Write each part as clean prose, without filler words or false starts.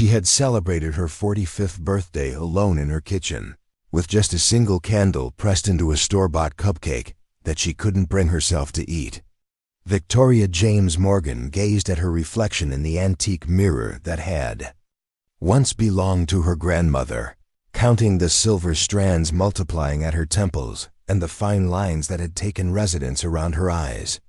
She had celebrated her 45th birthday alone in her kitchen, with just a single candle pressed into a store-bought cupcake that she couldn't bring herself to eat. Victoria James Morgan gazed at her reflection in the antique mirror that had once belonged to her grandmother, counting the silver strands multiplying at her temples and the fine lines that had taken residence around her eyes.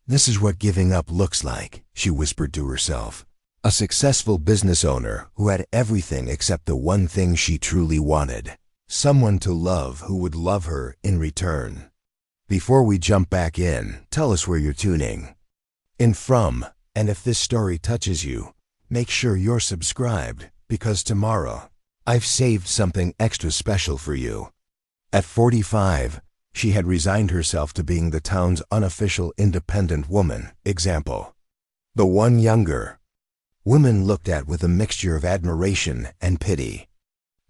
"This is what giving up looks like," she whispered to herself. A successful business owner who had everything except the one thing she truly wanted, someone to love who would love her in return. Before we jump back in, tell us where you're tuning in from, and if this story touches you, make sure you're subscribed, because tomorrow, I've saved something extra special for you. At 45, she had resigned herself to being the town's unofficial independent woman example. The one younger women looked at with a mixture of admiration and pity.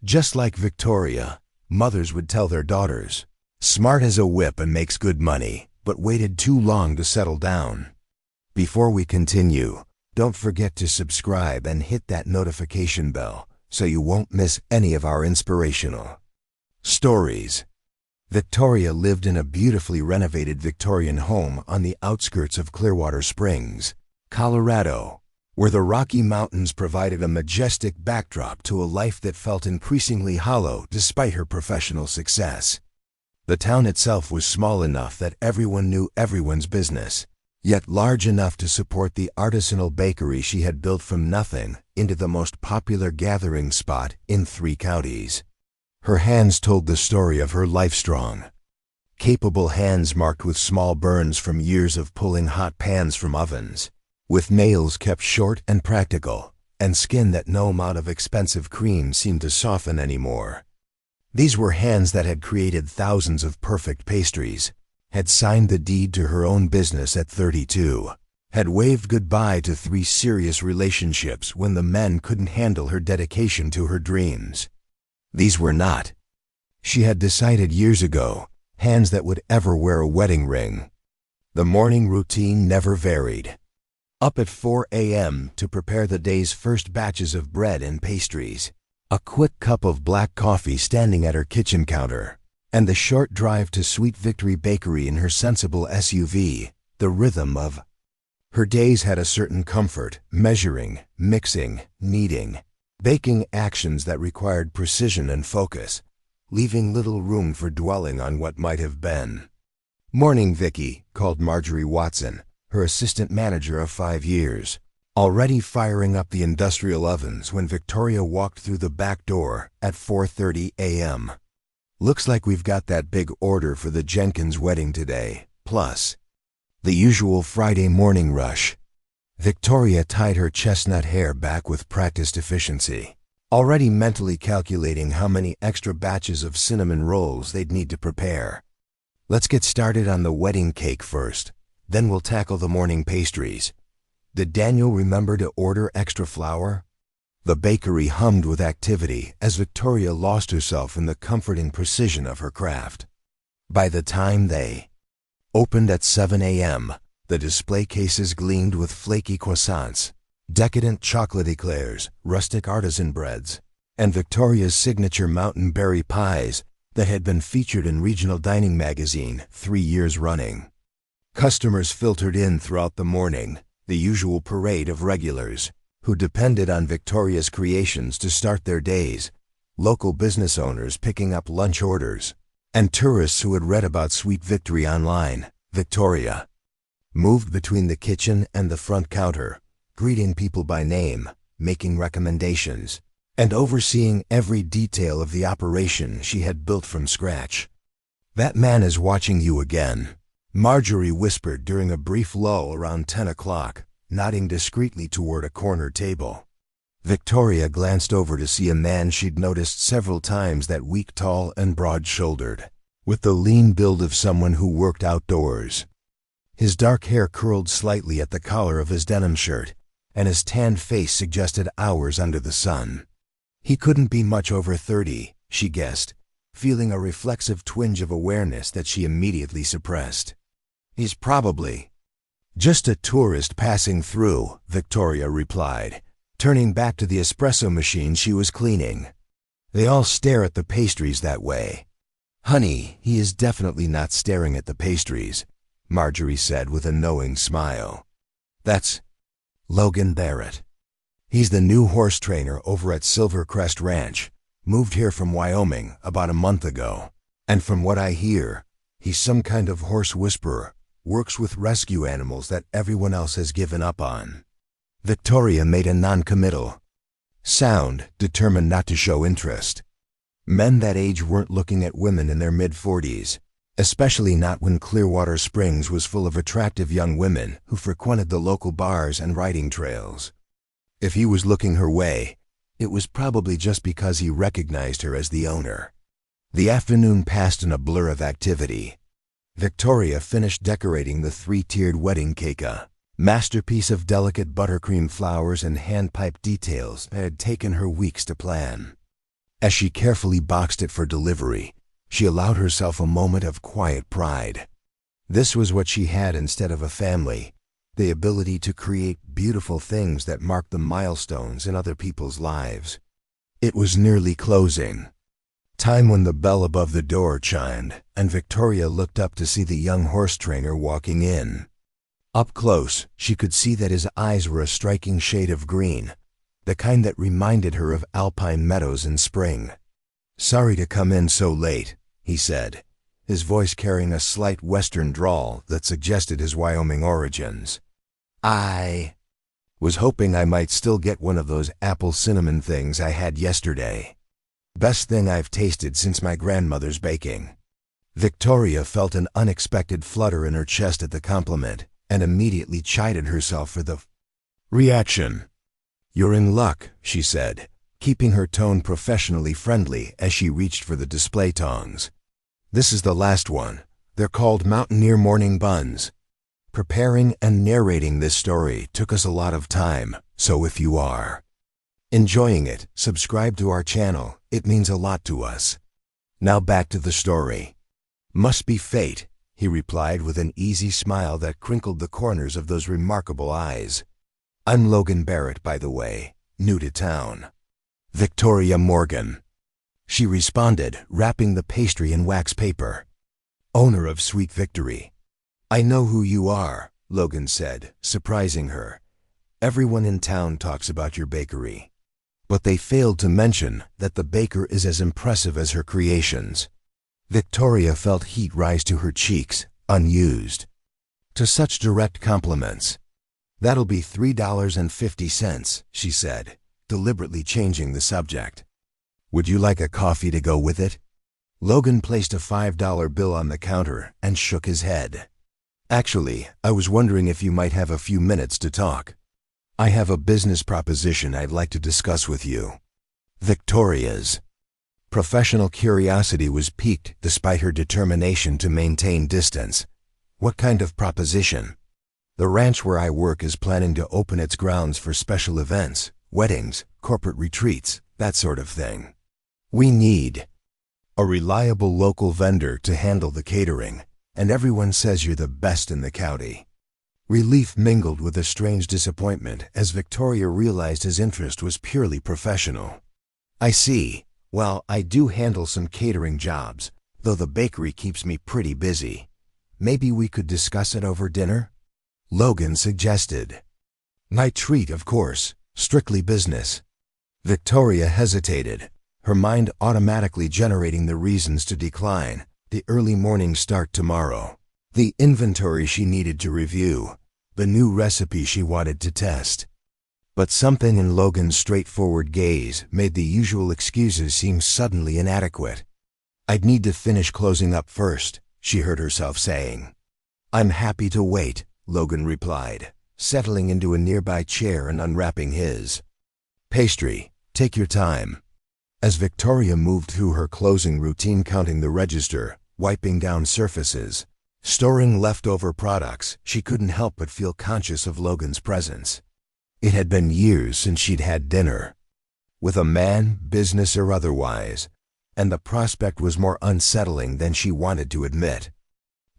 Just like Victoria, mothers would tell their daughters, "Smart as a whip and makes good money, but waited too long to settle down." Before we continue, don't forget to subscribe and hit that notification bell so you won't miss any of our inspirational stories. Victoria lived in a beautifully renovated Victorian home on the outskirts of Clearwater Springs, Colorado, where the Rocky Mountains provided a majestic backdrop to a life that felt increasingly hollow despite her professional success. The town itself was small enough that everyone knew everyone's business, yet large enough to support the artisanal bakery she had built from nothing into the most popular gathering spot in 3 counties. Her hands told the story of her life-strong, capable hands marked with small burns from years of pulling hot pans from ovens, with nails kept short and practical, and skin that no amount of expensive cream seemed to soften anymore. These were hands that had created thousands of perfect pastries, had signed the deed to her own business at 32, had waved goodbye to 3 serious relationships when the men couldn't handle her dedication to her dreams. These were not, she had decided years ago, hands that would ever wear a wedding ring. The morning routine never varied. Up at 4 a.m. to prepare the day's first batches of bread and pastries, a quick cup of black coffee standing at her kitchen counter, and the short drive to Sweet Victory Bakery in her sensible SUV. The rhythm of her days had a certain comfort, measuring, mixing, kneading, baking actions that required precision and focus, leaving little room for dwelling on what might have been. "Morning, Vicky," called Marjorie Watson, her assistant manager of 5 years, already firing up the industrial ovens when Victoria walked through the back door at 4:30 a.m. "Looks like we've got that big order for the Jenkins wedding today, plus the usual Friday morning rush." Victoria tied her chestnut hair back with practiced efficiency, already mentally calculating how many extra batches of cinnamon rolls they'd need to prepare. "Let's get started on the wedding cake first, then we'll tackle the morning pastries. Did Daniel remember to order extra flour?" The bakery hummed with activity as Victoria lost herself in the comforting precision of her craft. By the time they opened at 7 a.m., the display cases gleamed with flaky croissants, decadent chocolate eclairs, rustic artisan breads, and Victoria's signature mountain berry pies that had been featured in Regional Dining magazine 3 years running. Customers filtered in throughout the morning, the usual parade of regulars who depended on Victoria's creations to start their days, local business owners picking up lunch orders, and tourists who had read about Sweet Victory online. Victoria moved between the kitchen and the front counter, greeting people by name, making recommendations, and overseeing every detail of the operation she had built from scratch. "That man is watching you again," Marjorie whispered during a brief lull around 10 o'clock, nodding discreetly toward a corner table. Victoria glanced over to see a man she'd noticed several times that week, tall and broad-shouldered, with the lean build of someone who worked outdoors. His dark hair curled slightly at the collar of his denim shirt, and his tanned face suggested hours under the sun. He couldn't be much over 30, she guessed, feeling a reflexive twinge of awareness that she immediately suppressed. "He's probably just a tourist passing through," Victoria replied, turning back to the espresso machine she was cleaning. They all stare at the pastries that way. Honey, he is definitely not staring at the pastries, Marjorie said with a knowing smile. That's Logan Barrett. He's the new horse trainer over at Silvercrest Ranch, moved here from Wyoming about a month ago. And from what I hear, he's some kind of horse whisperer, works with rescue animals that everyone else has given up on. Victoria made a non-committal sound, determined not to show interest. Men that age weren't looking at women in their mid-40s, especially not when Clearwater Springs was full of attractive young women who frequented the local bars and riding trails. If he was looking her way, it was probably just because he recognized her as the owner. The afternoon passed in a blur of activity. Victoria finished decorating the three-tiered wedding cake, a masterpiece of delicate buttercream flowers and hand-piped details that had taken her weeks to plan. As she carefully boxed it for delivery, she allowed herself a moment of quiet pride. This was what she had instead of a family, the ability to create beautiful things that marked the milestones in other people's lives. It was nearly closing time when the bell above the door chimed, and Victoria looked up to see the young horse trainer walking in. Up close, she could see that his eyes were a striking shade of green, the kind that reminded her of alpine meadows in spring. "Sorry to come in so late," he said, his voice carrying a slight western drawl that suggested his Wyoming origins. "I was hoping I might still get one of those apple cinnamon things I had yesterday. Best thing I've tasted since my grandmother's baking." Victoria felt an unexpected flutter in her chest at the compliment and immediately chided herself for the reaction. "You're in luck," she said, keeping her tone professionally friendly as she reached for the display tongs. "This is the last one. They're called Mountaineer Morning Buns. Preparing and narrating this story took us a lot of time, so if you are enjoying it, subscribe to our channel. It means a lot to us. Now back to the story." "Must be fate," he replied with an easy smile that crinkled the corners of those remarkable eyes. "I'm Logan Barrett, by the way, new to town." "Victoria Morgan," she responded, wrapping the pastry in wax paper. "Owner of Sweet Victory." "I know who you are," Logan said, surprising her. "Everyone in town talks about your bakery." But they failed to mention that the baker is as impressive as her creations. Victoria felt heat rise to her cheeks, unused to such direct compliments. "That'll be $3.50, she said, deliberately changing the subject. "Would you like a coffee to go with it?" Logan placed a $5 bill on the counter and shook his head. "Actually, I was wondering if you might have a few minutes to talk. I have a business proposition I'd like to discuss with you." Victoria's professional curiosity was piqued despite her determination to maintain distance. "What kind of proposition?" "The ranch where I work is planning to open its grounds for special events, weddings, corporate retreats, that sort of thing. We need a reliable local vendor to handle the catering, and everyone says you're the best in the county." Relief mingled with a strange disappointment as Victoria realized his interest was purely professional. "I see. Well, I do handle some catering jobs, though the bakery keeps me pretty busy. Maybe we could discuss it over dinner?" Logan suggested. "My treat, of course. Strictly business." Victoria hesitated, her mind automatically generating the reasons to decline: the early morning start tomorrow, the inventory she needed to review, the new recipe she wanted to test. But something in Logan's straightforward gaze made the usual excuses seem suddenly inadequate. "I'd need to finish closing up first," she heard herself saying. "I'm happy to wait," Logan replied, settling into a nearby chair and unwrapping his pastry. "Take your time." As Victoria moved through her closing routine, counting the register, wiping down surfaces, storing leftover products, she couldn't help but feel conscious of Logan's presence. It had been years since she'd had dinner with a man, business or otherwise, and the prospect was more unsettling than she wanted to admit.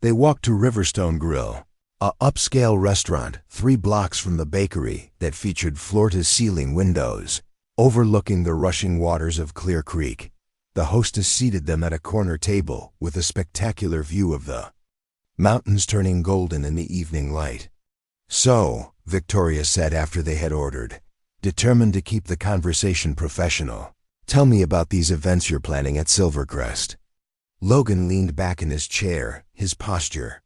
They walked to Riverstone Grill, a upscale restaurant 3 blocks from the bakery that featured floor-to-ceiling windows, overlooking the rushing waters of Clear Creek. The hostess seated them at a corner table with a spectacular view of the mountains turning golden in the evening light. "So," Victoria said after they had ordered, determined to keep the conversation professional, "tell me about these events you're planning at Silvercrest." Logan leaned back in his chair, his posture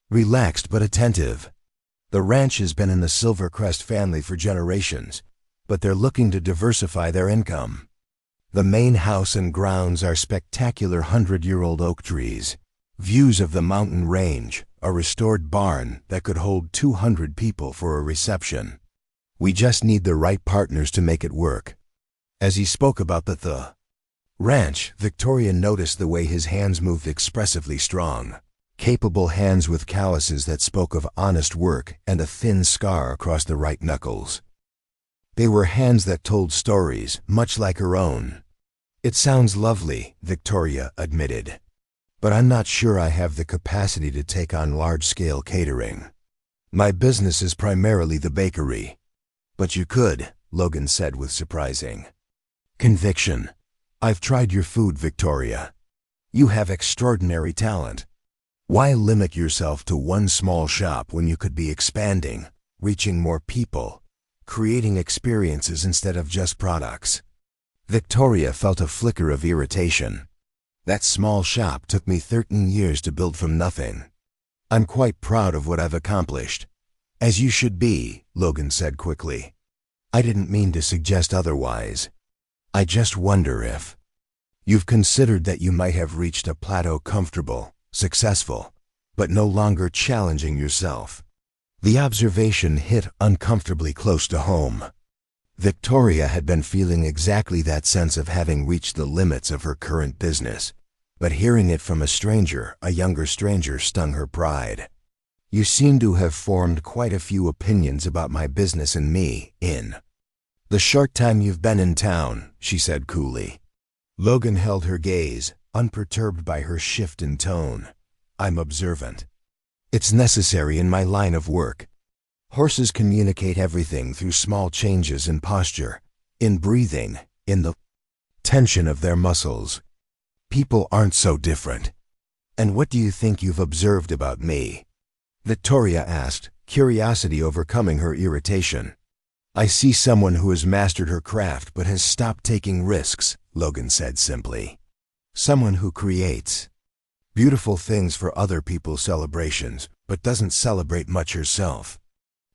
relaxed but attentive. "The ranch has been in the Silvercrest family for generations, but they're looking to diversify their income. The main house and grounds are spectacular 100-year-old oak trees, views of the mountain range, a restored barn that could hold 200 people for a reception. We just need the right partners to make it work." As he spoke about the ranch, Victoria noticed the way his hands moved expressively strong, capable hands with calluses that spoke of honest work and a thin scar across the right knuckles. They were hands that told stories, much like her own. "It sounds lovely," Victoria admitted, "but I'm not sure I have the capacity to take on large-scale catering. My business is primarily the bakery." "But you could," Logan said with surprising conviction. "I've tried your food, Victoria. You have extraordinary talent. Why limit yourself to one small shop when you could be expanding, reaching more people, creating experiences instead of just products?" Victoria felt a flicker of irritation. "That small shop took me 13 years to build from nothing. I'm quite proud of what I've accomplished." "As you should be," Logan said quickly. "I didn't mean to suggest otherwise. I just wonder if you've considered that you might have reached a plateau comfortable, successful, but no longer challenging yourself." The observation hit uncomfortably close to home. Victoria had been feeling exactly that sense of having reached the limits of her current business, but hearing it from a younger stranger, stung her pride. "You seem to have formed quite a few opinions about my business and me in the short time you've been in town," she said coolly. Logan held her gaze, unperturbed by her shift in tone. "I'm observant. It's necessary in my line of work. Horses communicate everything through small changes in posture, in breathing, in the tension of their muscles. People aren't so different." "And what do you think you've observed about me?" Victoria asked, curiosity overcoming her irritation. "I see someone who has mastered her craft but has stopped taking risks," Logan said simply. "Someone who creates beautiful things for other people's celebrations, but doesn't celebrate much herself."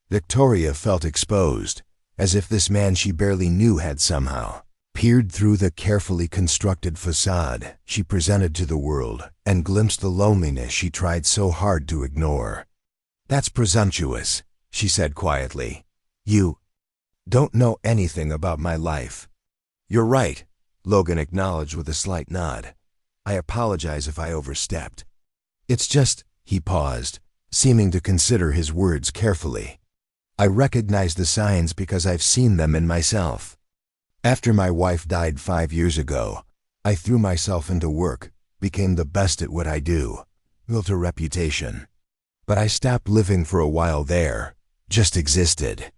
Victoria felt exposed, as if this man she barely knew had somehow peered through the carefully constructed facade she presented to the world and glimpsed the loneliness she tried so hard to ignore. "That's presumptuous," she said quietly. "You don't know anything about my life." "You're right," Logan acknowledged with a slight nod. "I apologize if I overstepped. It's just," he paused, seeming to consider his words carefully, "I recognize the signs because I've seen them in myself. After my wife died 5 years ago, I threw myself into work, became the best at what I do, built a reputation. But I stopped living for a while there, just existed."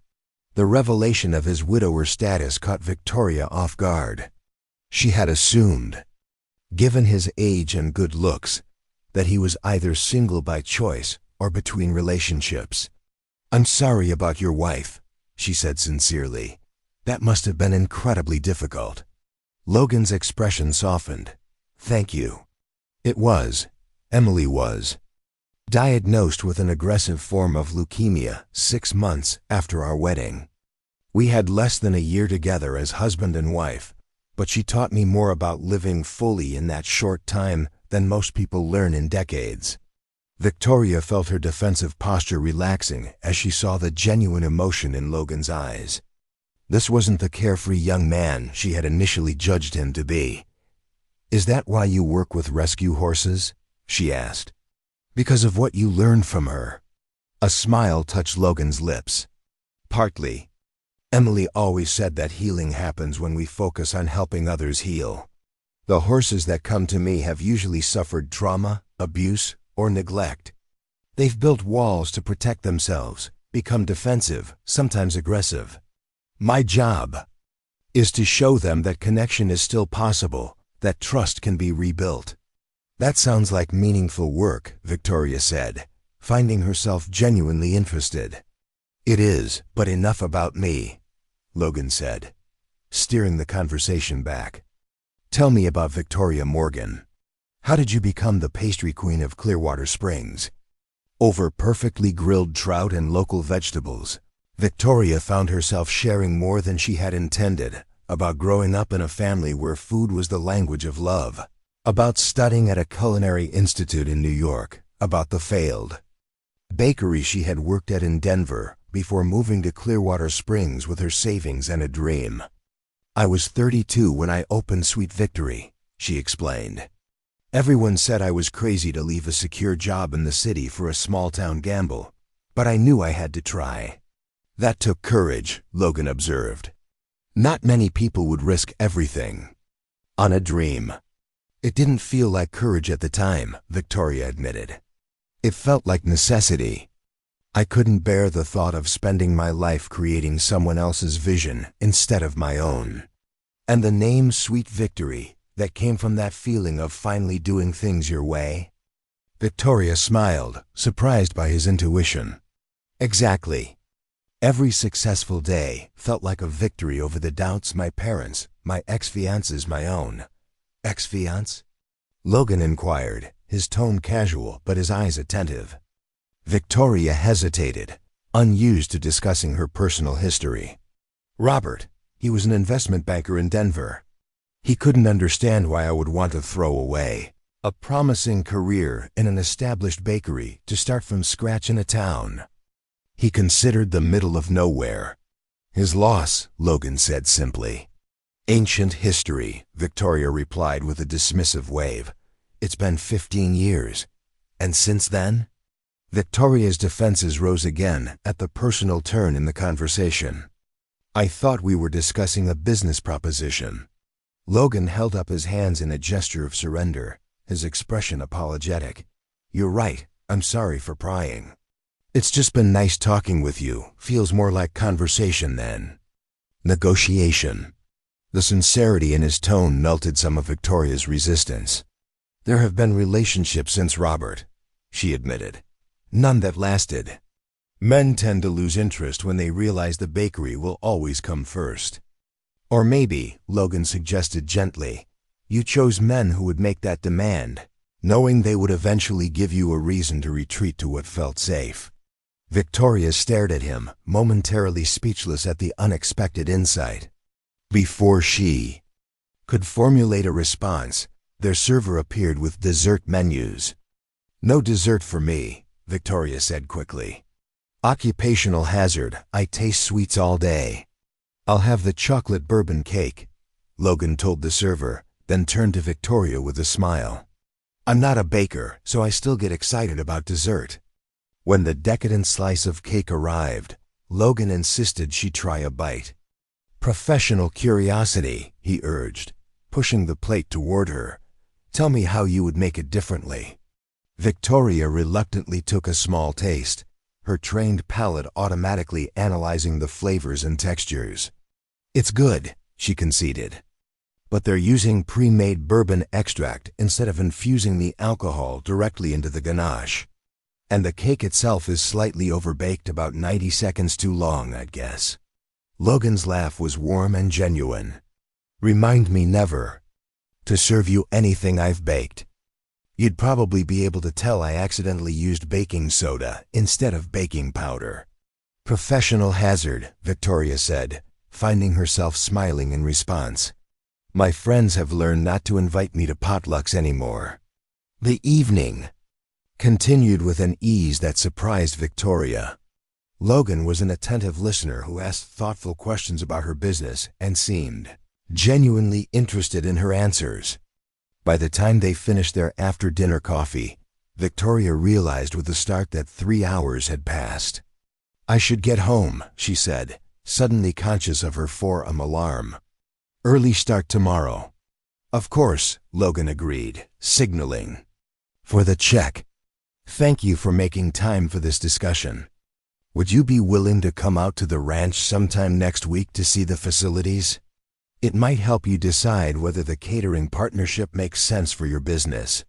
The revelation of his widower status caught Victoria off guard. She had assumed, given his age and good looks, that he was either single by choice or between relationships. "I'm sorry about your wife," she said sincerely. "That must have been incredibly difficult." Logan's expression softened. "Thank you." It was. Emily was diagnosed with an aggressive form of leukemia 6 months after our wedding. We had less than a year together as husband and wife, but she taught me more about living fully in that short time than most people learn in decades. Victoria felt her defensive posture relaxing as she saw the genuine emotion in Logan's eyes. This wasn't the carefree young man she had initially judged him to be. "Is that why you work with rescue horses?" she asked. "Because of what you learned from her?" A smile touched Logan's lips. "Partly. Emily always said that healing happens when we focus on helping others heal. The horses that come to me have usually suffered trauma, abuse, or neglect. They've built walls to protect themselves, become defensive, sometimes aggressive. My job is to show them that connection is still possible, that trust can be rebuilt. That sounds like meaningful work, Victoria said, finding herself genuinely interested. It is, but enough about me, Logan said, steering the conversation back. Tell me about Victoria Morgan. How did you become the pastry queen of Clearwater Springs? Over perfectly grilled trout and local vegetables, Victoria found herself sharing more than she had intended, about growing up in a family where food was the language of love, about studying at a culinary institute in New York, about the failed bakery she had worked at in Denver before moving to Clearwater Springs with her savings and a dream. I was 32 when I opened Sweet Victory, she explained. Everyone said I was crazy to leave a secure job in the city for a small-town gamble, but I knew I had to try. That took courage, Logan observed. Not many people would risk everything on a dream. It didn't feel like courage at the time, Victoria admitted. It felt like necessity. I couldn't bear the thought of spending my life creating someone else's vision instead of my own. And the name Sweet Victory, that came from that feeling of finally doing things your way? Victoria smiled, surprised by his intuition. Exactly. Every successful day felt like a victory over the doubts my parents, my ex-fiance's, my own. Ex-fiance? Logan inquired, his tone casual but his eyes attentive. Victoria hesitated, unused to discussing her personal history. Robert, he was an investment banker in Denver. He couldn't understand why I would want to throw away a promising career in an established bakery to start from scratch in a town he considered the middle of nowhere. His loss, Logan said simply. Ancient history, Victoria replied with a dismissive wave. It's been 15 years. And since then? Victoria's defenses rose again at the personal turn in the conversation. I thought we were discussing a business proposition. Logan held up his hands in a gesture of surrender, his expression apologetic. You're right, I'm sorry for prying. It's just been nice talking with you, feels more like conversation than negotiation. The sincerity in his tone melted some of Victoria's resistance. There have been relationships since Robert, she admitted. None that lasted. Men tend to lose interest when they realize the bakery will always come first. Or maybe, Logan suggested gently, you chose men who would make that demand, knowing they would eventually give you a reason to retreat to what felt safe. Victoria stared at him, momentarily speechless at the unexpected insight. Before she could formulate a response, their server appeared with dessert menus. No dessert for me, Victoria said quickly. Occupational hazard, I taste sweets all day. I'll have the chocolate bourbon cake, Logan told the server, then turned to Victoria with a smile. I'm not a baker, so I still get excited about dessert. When the decadent slice of cake arrived, Logan insisted she try a bite. Professional curiosity, he urged, pushing the plate toward her. Tell me how you would make it differently. Victoria reluctantly took a small taste, her trained palate automatically analyzing the flavors and textures. It's good, she conceded. But they're using pre-made bourbon extract instead of infusing the alcohol directly into the ganache. And the cake itself is slightly overbaked, about 90 seconds too long, I'd guess. Logan's laugh was warm and genuine. Remind me never to serve you anything I've baked. You'd probably be able to tell I accidentally used baking soda instead of baking powder. Professional hazard, Victoria said, finding herself smiling in response. My friends have learned not to invite me to potlucks anymore. The evening continued with an ease that surprised Victoria. Logan was an attentive listener who asked thoughtful questions about her business and seemed genuinely interested in her answers. By the time they finished their after-dinner coffee, Victoria realized with a start that 3 hours had passed. I should get home, she said, suddenly conscious of her 4 AM alarm. Early start tomorrow. Of course, Logan agreed, signaling for the check. Thank you for making time for this discussion. Would you be willing to come out to the ranch sometime next week to see the facilities? It might help you decide whether the catering partnership makes sense for your business.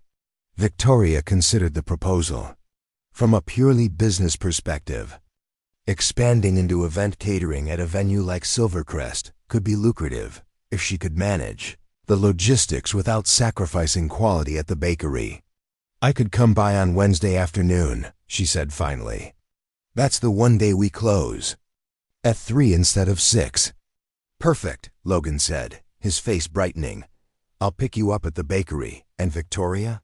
Victoria considered the proposal. From a purely business perspective, expanding into event catering at a venue like Silvercrest could be lucrative if she could manage the logistics without sacrificing quality at the bakery. I could come by on Wednesday afternoon, she said finally. That's the one day we close. At 3 instead of 6. Perfect, Logan said, his face brightening. I'll pick you up at the bakery. And Victoria?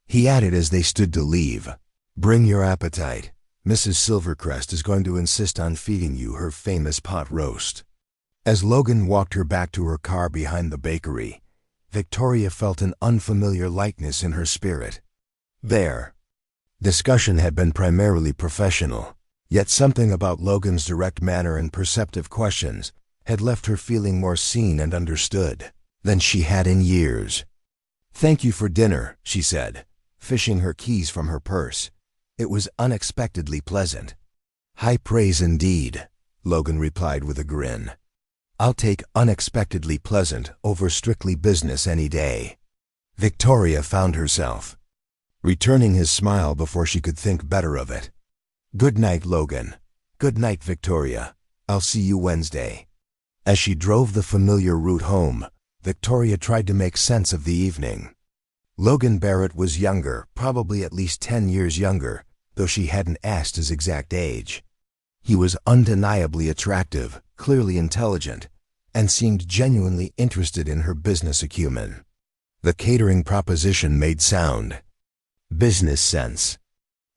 He added as they stood to leave. Bring your appetite. Mrs. Silvercrest is going to insist on feeding you her famous pot roast. As Logan walked her back to her car behind the bakery, Victoria felt an unfamiliar lightness in her spirit. There. Discussion had been primarily professional, yet something about Logan's direct manner and perceptive questions had left her feeling more seen and understood than she had in years. Thank you for dinner, she said, fishing her keys from her purse. It was unexpectedly pleasant. High praise indeed, Logan replied with a grin. I'll take unexpectedly pleasant over strictly business any day. Victoria found herself returning his smile before she could think better of it. Good night, Logan. Good night, Victoria. I'll see you Wednesday. As she drove the familiar route home, Victoria tried to make sense of the evening. Logan Barrett was younger, probably at least 10 years younger, though she hadn't asked his exact age. He was undeniably attractive, clearly intelligent, and seemed genuinely interested in her business acumen. The catering proposition made sound business sense.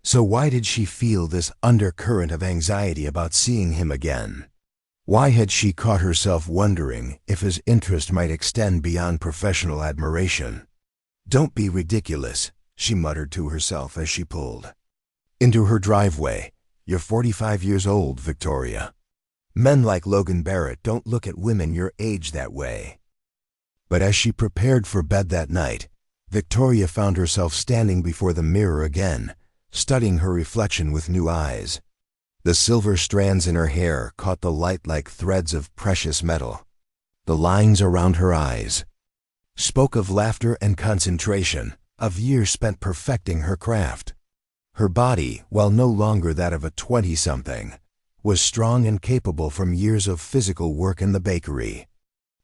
So why did she feel this undercurrent of anxiety about seeing him again? Why had she caught herself wondering if his interest might extend beyond professional admiration? Don't be ridiculous, she muttered to herself as she pulled into her driveway. You're 45 years old, Victoria. Men like Logan Barrett don't look at women your age that way. But as she prepared for bed that night, Victoria found herself standing before the mirror again, studying her reflection with new eyes. The silver strands in her hair caught the light like threads of precious metal. The lines around her eyes spoke of laughter and concentration, of years spent perfecting her craft. Her body, while no longer that of a 20-something, was strong and capable from years of physical work in the bakery.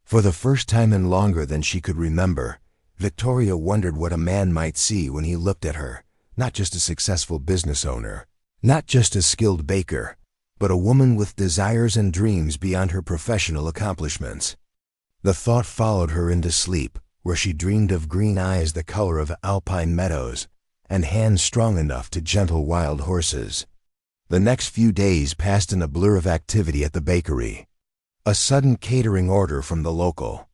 For the first time in longer than she could remember, Victoria wondered what a man might see when he looked at her, not just a successful business owner, not just a skilled baker, but a woman with desires and dreams beyond her professional accomplishments. The thought followed her into sleep, where she dreamed of green eyes the color of alpine meadows, and hands strong enough to gentle wild horses. The next few days passed in a blur of activity at the bakery. A sudden catering order from the local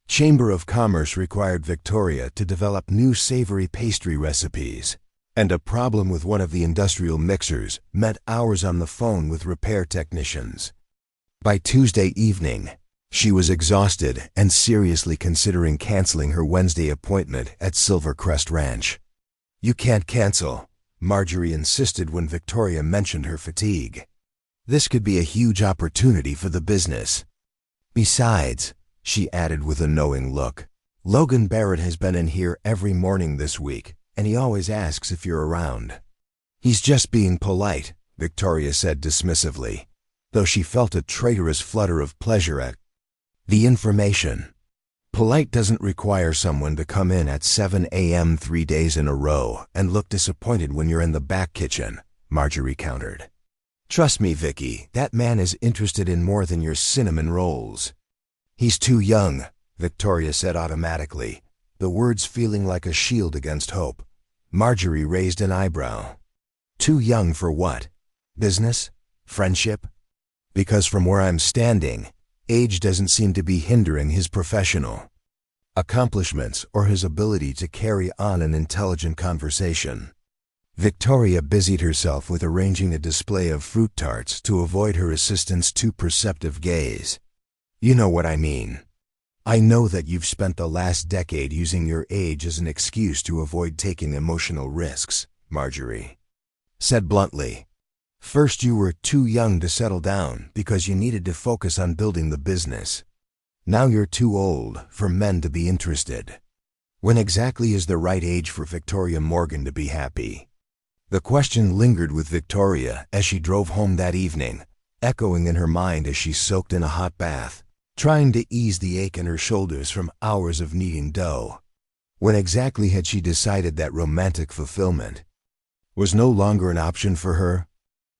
Chamber of Commerce required Victoria to develop new savory pastry recipes, and a problem with one of the industrial mixers meant hours on the phone with repair technicians. By Tuesday evening, she was exhausted and seriously considering canceling her Wednesday appointment at Silvercrest Ranch. You can't cancel, Marjorie insisted when Victoria mentioned her fatigue. This could be a huge opportunity for the business. Besides, she added with a knowing look, Logan Barrett has been in here every morning this week, and he always asks if you're around. He's just being polite, Victoria said dismissively, though she felt a traitorous flutter of pleasure at the information. Polite doesn't require someone to come in at 7 a.m. 3 days in a row and look disappointed when you're in the back kitchen, Marjorie countered. Trust me, Vicky, that man is interested in more than your cinnamon rolls. He's too young, Victoria said automatically, the words feeling like a shield against hope. Marjorie raised an eyebrow. Too young for what? Business? Friendship? Because from where I'm standing, age doesn't seem to be hindering his professional accomplishments or his ability to carry on an intelligent conversation. Victoria busied herself with arranging a display of fruit tarts to avoid her assistant's too perceptive gaze. You know what I mean. I know that you've spent the last decade using your age as an excuse to avoid taking emotional risks, Marjorie said bluntly. First, you were too young to settle down because you needed to focus on building the business. Now you're too old for men to be interested. When exactly is the right age for Victoria Morgan to be happy? The question lingered with Victoria as she drove home that evening, echoing in her mind as she soaked in a hot bath, trying to ease the ache in her shoulders from hours of kneading dough. When exactly had she decided that romantic fulfillment was no longer an option for her?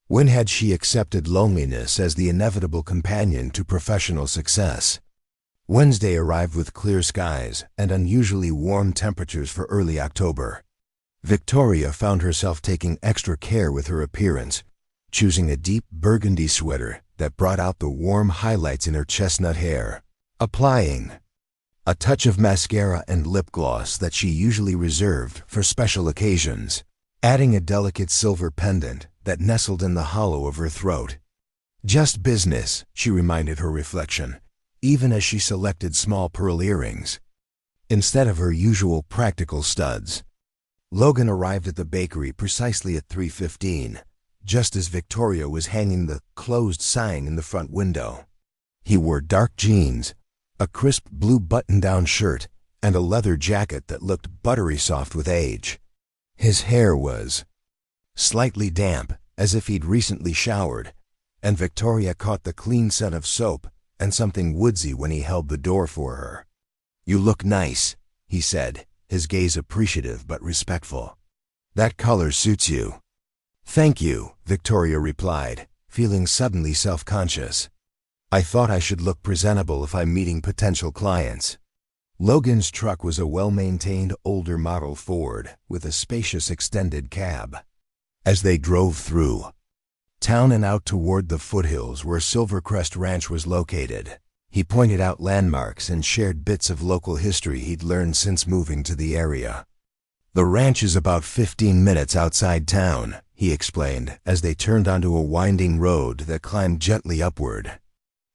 When had she accepted loneliness as the inevitable companion to professional success? Wednesday arrived with clear skies and unusually warm temperatures for early October. Victoria found herself taking extra care with her appearance, choosing a deep burgundy sweater that brought out the warm highlights in her chestnut hair, applying a touch of mascara and lip gloss that she usually reserved for special occasions, adding a delicate silver pendant that nestled in the hollow of her throat. Just business, she reminded her reflection, even as she selected small pearl earrings instead of her usual practical studs. Logan arrived at the bakery precisely at 3:15, just as Victoria was hanging the closed sign in the front window. He wore dark jeans, a crisp blue button-down shirt, and a leather jacket that looked buttery soft with age. His hair was slightly damp, as if he'd recently showered, and Victoria caught the clean scent of soap and something woodsy when he held the door for her. "You look nice," he said, his gaze appreciative but respectful. "That color suits you." "Thank you," Victoria replied, feeling suddenly self-conscious. "I thought I should look presentable if I'm meeting potential clients." Logan's truck was a well-maintained older model Ford with a spacious extended cab. As they drove through town and out toward the foothills where Silvercrest Ranch was located, he pointed out landmarks and shared bits of local history he'd learned since moving to the area. "The ranch is about 15 minutes outside town," he explained as they turned onto a winding road that climbed gently upward.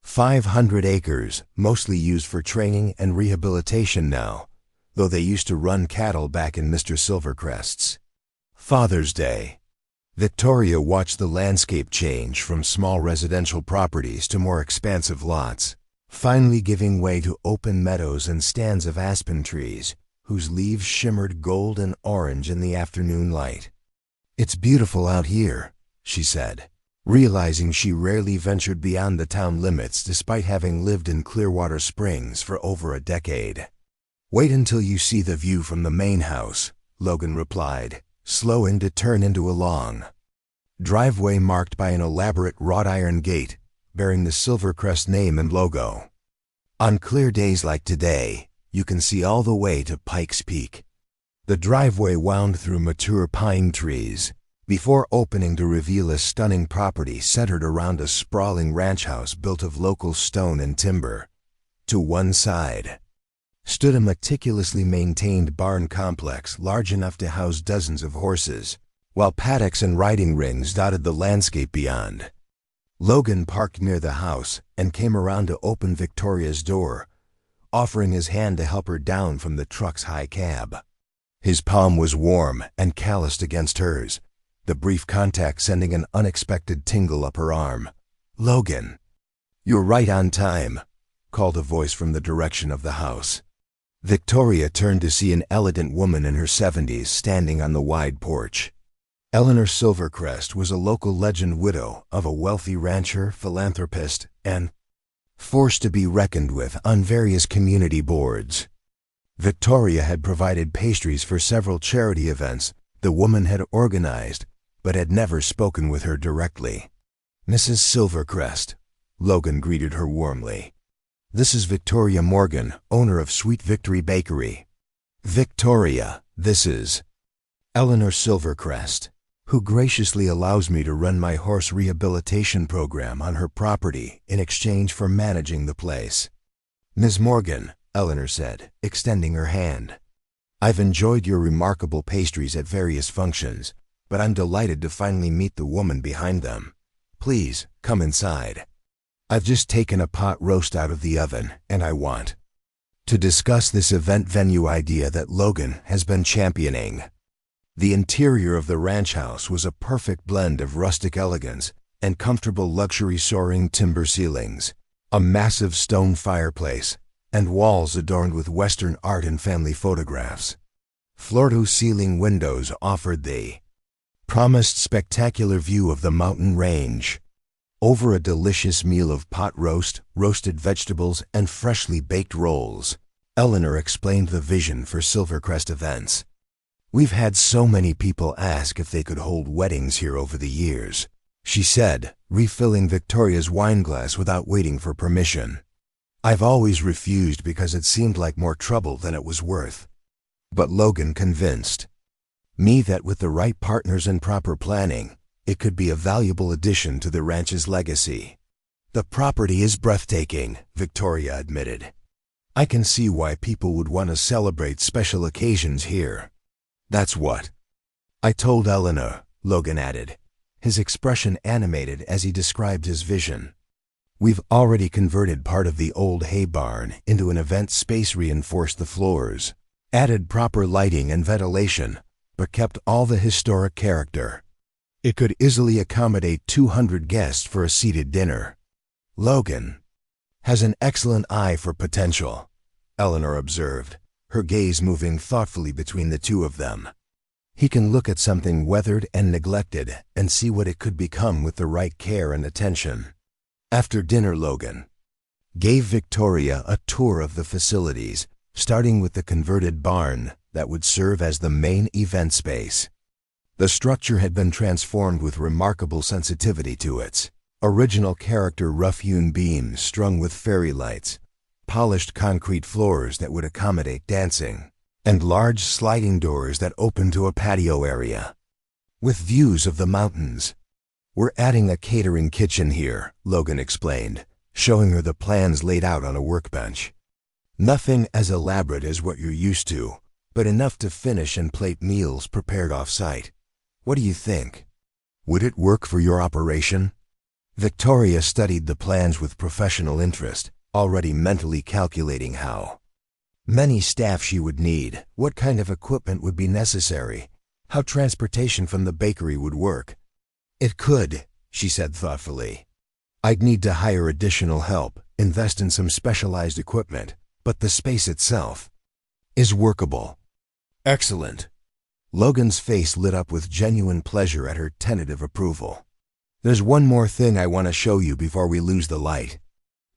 500 acres, mostly used for training and rehabilitation now, though they used to run cattle back in Mr. Silvercrest's Father's Day. Victoria watched the landscape change from small residential properties to more expansive lots, finally giving way to open meadows and stands of aspen trees, whose leaves shimmered gold and orange in the afternoon light. "It's beautiful out here," she said, realizing she rarely ventured beyond the town limits despite having lived in Clearwater Springs for over a decade. "Wait until you see the view from the main house," Logan replied, slowing to turn into a long driveway marked by an elaborate wrought iron gate bearing the Silvercrest name and logo. "On clear days like today, you can see all the way to Pikes Peak." The driveway wound through mature pine trees before opening to reveal a stunning property centered around a sprawling ranch house built of local stone and timber. To one side stood a meticulously maintained barn complex large enough to house dozens of horses, while paddocks and riding rings dotted the landscape beyond. Logan parked near the house and came around to open Victoria's door, offering his hand to help her down from the truck's high cab. His palm was warm and calloused against hers, the brief contact sending an unexpected tingle up her arm. "Logan, you're right on time," called a voice from the direction of the house. Victoria turned to see an elegant woman in her 70s standing on the wide porch. Eleanor Silvercrest was a local legend widow of a wealthy rancher, philanthropist, and force to be reckoned with on various community boards. Victoria had provided pastries for several charity events the woman had organized, but had never spoken with her directly. "Mrs. Silvercrest," Logan greeted her warmly. "This is Victoria Morgan, owner of Sweet Victory Bakery." "Victoria, this is Eleanor Silvercrest, who graciously allows me to run my horse rehabilitation program on her property in exchange for managing the place." "Ms. Morgan," Eleanor said, extending her hand, "I've enjoyed your remarkable pastries at various functions, but I'm delighted to finally meet the woman behind them. Please, come inside. I've just taken a pot roast out of the oven, and I want to discuss this event venue idea that Logan has been championing." The interior of the ranch house was a perfect blend of rustic elegance and comfortable luxury soaring timber ceilings, a massive stone fireplace, and walls adorned with Western art and family photographs. Floor-to-ceiling windows offered the promised spectacular view of the mountain range. Over a delicious meal of pot roast, roasted vegetables, and freshly baked rolls, Eleanor explained the vision for Silvercrest events. "We've had so many people ask if they could hold weddings here over the years," she said, refilling Victoria's wine glass without waiting for permission. "I've always refused because it seemed like more trouble than it was worth. But Logan convinced me that with the right partners and proper planning, it could be a valuable addition to the ranch's legacy." "The property is breathtaking," Victoria admitted. "I can see why people would want to celebrate special occasions here." "That's what I told Eleanor," Logan added, his expression animated as he described his vision. "We've already converted part of the old hay barn into an event space, reinforced the floors, added proper lighting and ventilation, but kept all the historic character. It could easily accommodate 200 guests for a seated dinner." "Logan has an excellent eye for potential," Eleanor observed, her gaze moving thoughtfully between the two of them. "He can look at something weathered and neglected and see what it could become with the right care and attention." After dinner, Logan gave Victoria a tour of the facilities, starting with the converted barn that would serve as the main event space. The structure had been transformed with remarkable sensitivity to its original character: rough-hewn beams strung with fairy lights, polished concrete floors that would accommodate dancing, and large sliding doors that opened to a patio area with views of the mountains. "We're adding a catering kitchen here," Logan explained, showing her the plans laid out on a workbench. "Nothing as elaborate as what you're used to, but enough to finish and plate meals prepared off-site. What do you think? Would it work for your operation?" Victoria studied the plans with professional interest, already mentally calculating how many staff she would need, what kind of equipment would be necessary, how transportation from the bakery would work. "It could," she said thoughtfully. "I'd need to hire additional help, invest in some specialized equipment, but the space itself is workable." "Excellent." Logan's face lit up with genuine pleasure at her tentative approval. "There's one more thing I want to show you before we lose the light."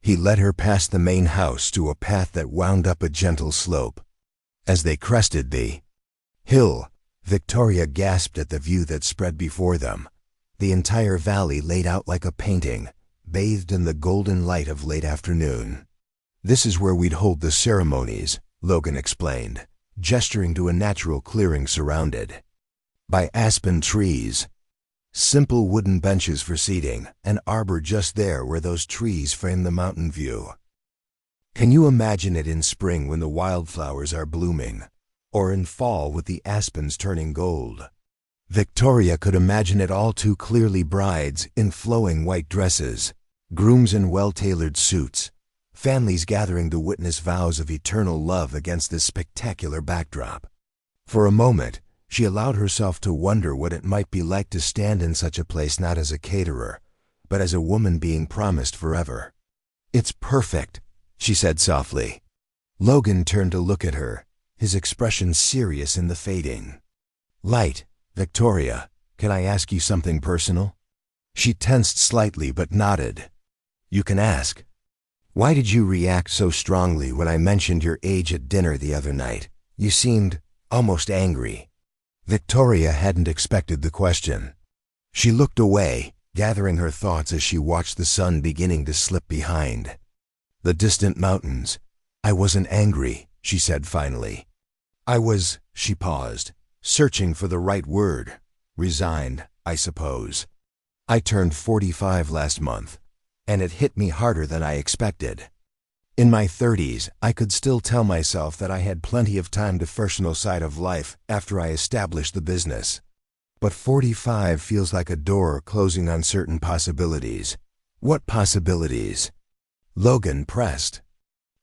He led her past the main house to a path that wound up a gentle slope. As they crested the hill, Victoria gasped at the view that spread before them. The entire valley laid out like a painting, bathed in the golden light of late afternoon. "This is where we'd hold the ceremonies," Logan explained, gesturing to a natural clearing surrounded by aspen trees. Simple wooden benches for seating, an arbor just there where those trees frame the mountain view. "Can you imagine it in spring when the wildflowers are blooming, or in fall with the aspens turning gold?" Victoria could imagine it all too clearly: brides in flowing white dresses, grooms in well-tailored suits, families gathering to witness vows of eternal love against this spectacular backdrop. For a moment, she allowed herself to wonder what it might be like to stand in such a place not as a caterer, but as a woman being promised forever. "It's perfect," she said softly. Logan turned to look at her, his expression serious in the fading light. "Victoria, can I ask you something personal?" She tensed slightly but nodded. "You can ask." "Why did you react so strongly when I mentioned your age at dinner the other night? You seemed almost angry." Victoria hadn't expected the question. She looked away, gathering her thoughts as she watched the sun beginning to slip behind the distant mountains. "I wasn't angry," she said finally. She paused, searching for the right word. "Resigned, I suppose. I turned 45 last month, and it hit me harder than I expected. In my 30s, I could still tell myself that I had plenty of time to personal side of life after I established the business. But 45 feels like a door closing on certain possibilities." "What possibilities?" Logan pressed.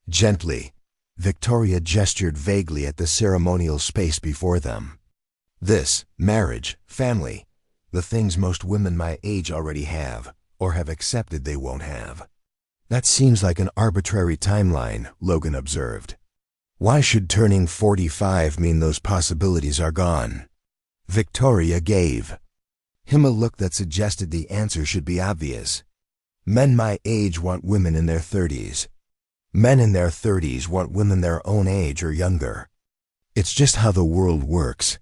Gently, Victoria gestured vaguely at the ceremonial space before them. This, marriage, family, the things most women my age already have, or have accepted they won't have. That seems like an arbitrary timeline, Logan observed. Why should turning 45 mean those possibilities are gone? Victoria gave him a look that suggested the answer should be obvious. Men my age want women in their 30s. Men in their 30s want women their own age or younger. It's just how the world works.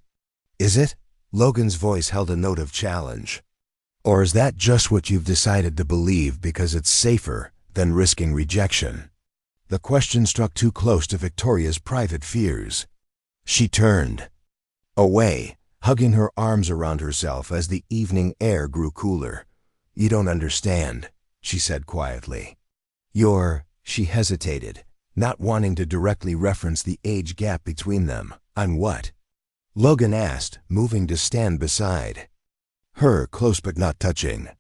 Is it? Logan's voice held a note of challenge. Or is that just what you've decided to believe because it's safer than risking rejection? The question struck too close to Victoria's private fears. She turned away, hugging her arms around herself as the evening air grew cooler. You don't understand, she said quietly. She hesitated, not wanting to directly reference the age gap between them. On what? Logan asked, moving to stand beside her, close but not touching.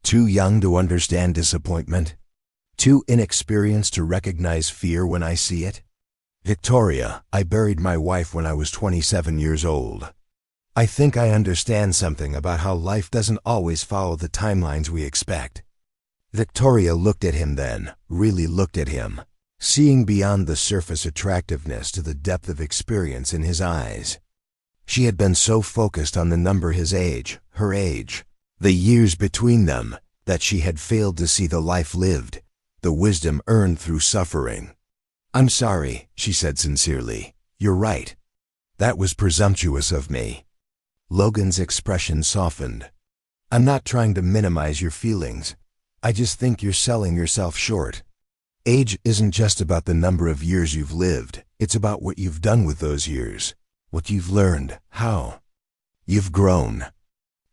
Too young to understand disappointment? Too inexperienced to recognize fear when I see it? Victoria, I buried my wife when I was 27 years old. I think I understand something about how life doesn't always follow the timelines we expect. Victoria looked at him then, really looked at him, seeing beyond the surface attractiveness to the depth of experience in his eyes. She had been so focused on the number his age, her age, the years between them, that she had failed to see the life lived, the wisdom earned through suffering. I'm sorry, she said sincerely. You're right. That was presumptuous of me. Logan's expression softened. I'm not trying to minimize your feelings. I just think you're selling yourself short. Age isn't just about the number of years you've lived. It's about what you've done with those years, what you've learned, how you've grown.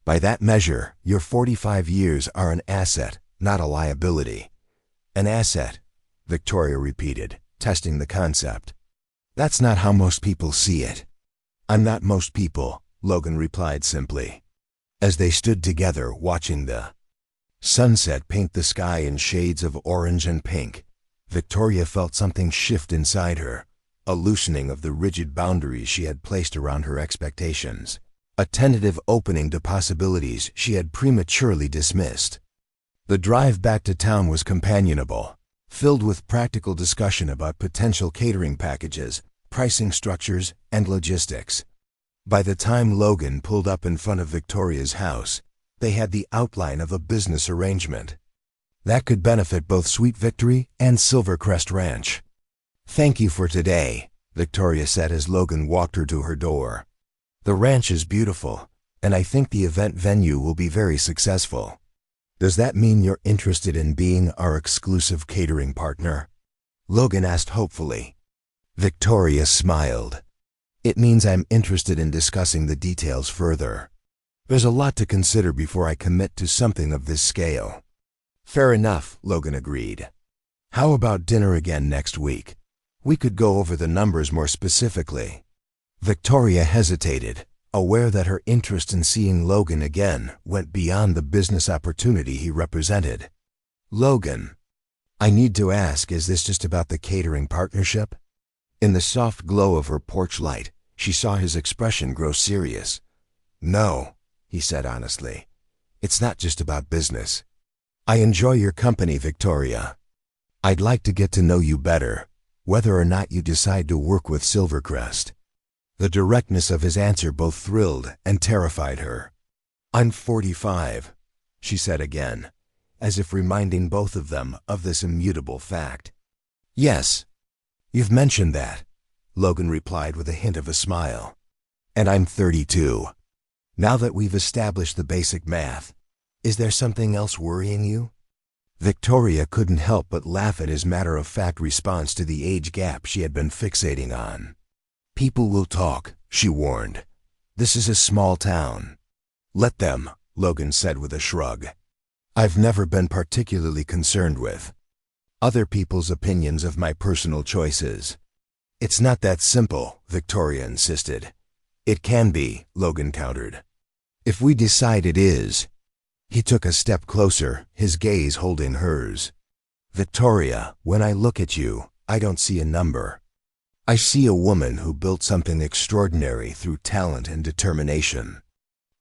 By that measure, your 45 years are an asset, not a liability. An asset, Victoria repeated, testing the concept. That's not how most people see it. I'm not most people, Logan replied simply. As they stood together watching the sunset paint the sky in shades of orange and pink, Victoria felt something shift inside her, a loosening of the rigid boundaries she had placed around her expectations, a tentative opening to possibilities she had prematurely dismissed. The drive back to town was companionable, filled with practical discussion about potential catering packages, pricing structures, and logistics. By the time Logan pulled up in front of Victoria's house, they had the outline of a business arrangement that could benefit both Sweet Victory and Silvercrest Ranch. Thank you for today, Victoria said as Logan walked her to her door. The ranch is beautiful, and I think the event venue will be very successful. Does that mean you're interested in being our exclusive catering partner? Logan asked hopefully. Victoria smiled. It means I'm interested in discussing the details further. There's a lot to consider before I commit to something of this scale. Fair enough, Logan agreed. How about dinner again next week? We could go over the numbers more specifically. Victoria hesitated, aware that her interest in seeing Logan again went beyond the business opportunity he represented. Logan, I need to ask, is this just about the catering partnership? In the soft glow of her porch light, she saw his expression grow serious. No, he said honestly. It's not just about business. I enjoy your company, Victoria. I'd like to get to know you better, whether or not you decide to work with Silvercrest. The directness of his answer both thrilled and terrified her. I'm 45, she said again, as if reminding both of them of this immutable fact. Yes, you've mentioned that, Logan replied with a hint of a smile. And I'm 32. Now that we've established the basic math, is there something else worrying you? Victoria couldn't help but laugh at his matter-of-fact response to the age gap she had been fixating on. People will talk, she warned. This is a small town. Let them, Logan said with a shrug. I've never been particularly concerned with other people's opinions of my personal choices. It's not that simple, Victoria insisted. It can be, Logan countered. If we decide it is. He took a step closer, his gaze holding hers. Victoria, when I look at you, I don't see a number. I see a woman who built something extraordinary through talent and determination.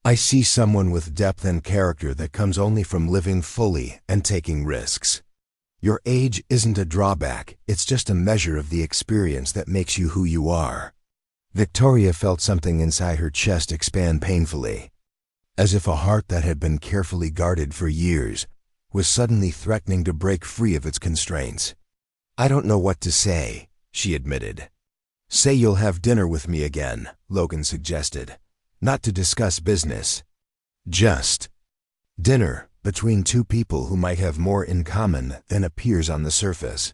I see someone with depth and character that comes only from living fully and taking risks. Your age isn't a drawback, it's just a measure of the experience that makes you who you are. Victoria felt something inside her chest expand painfully, as if a heart that had been carefully guarded for years was suddenly threatening to break free of its constraints. I don't know what to say, she admitted. Say you'll have dinner with me again, Logan suggested. Not to discuss business. Just dinner between two people who might have more in common than appears on the surface.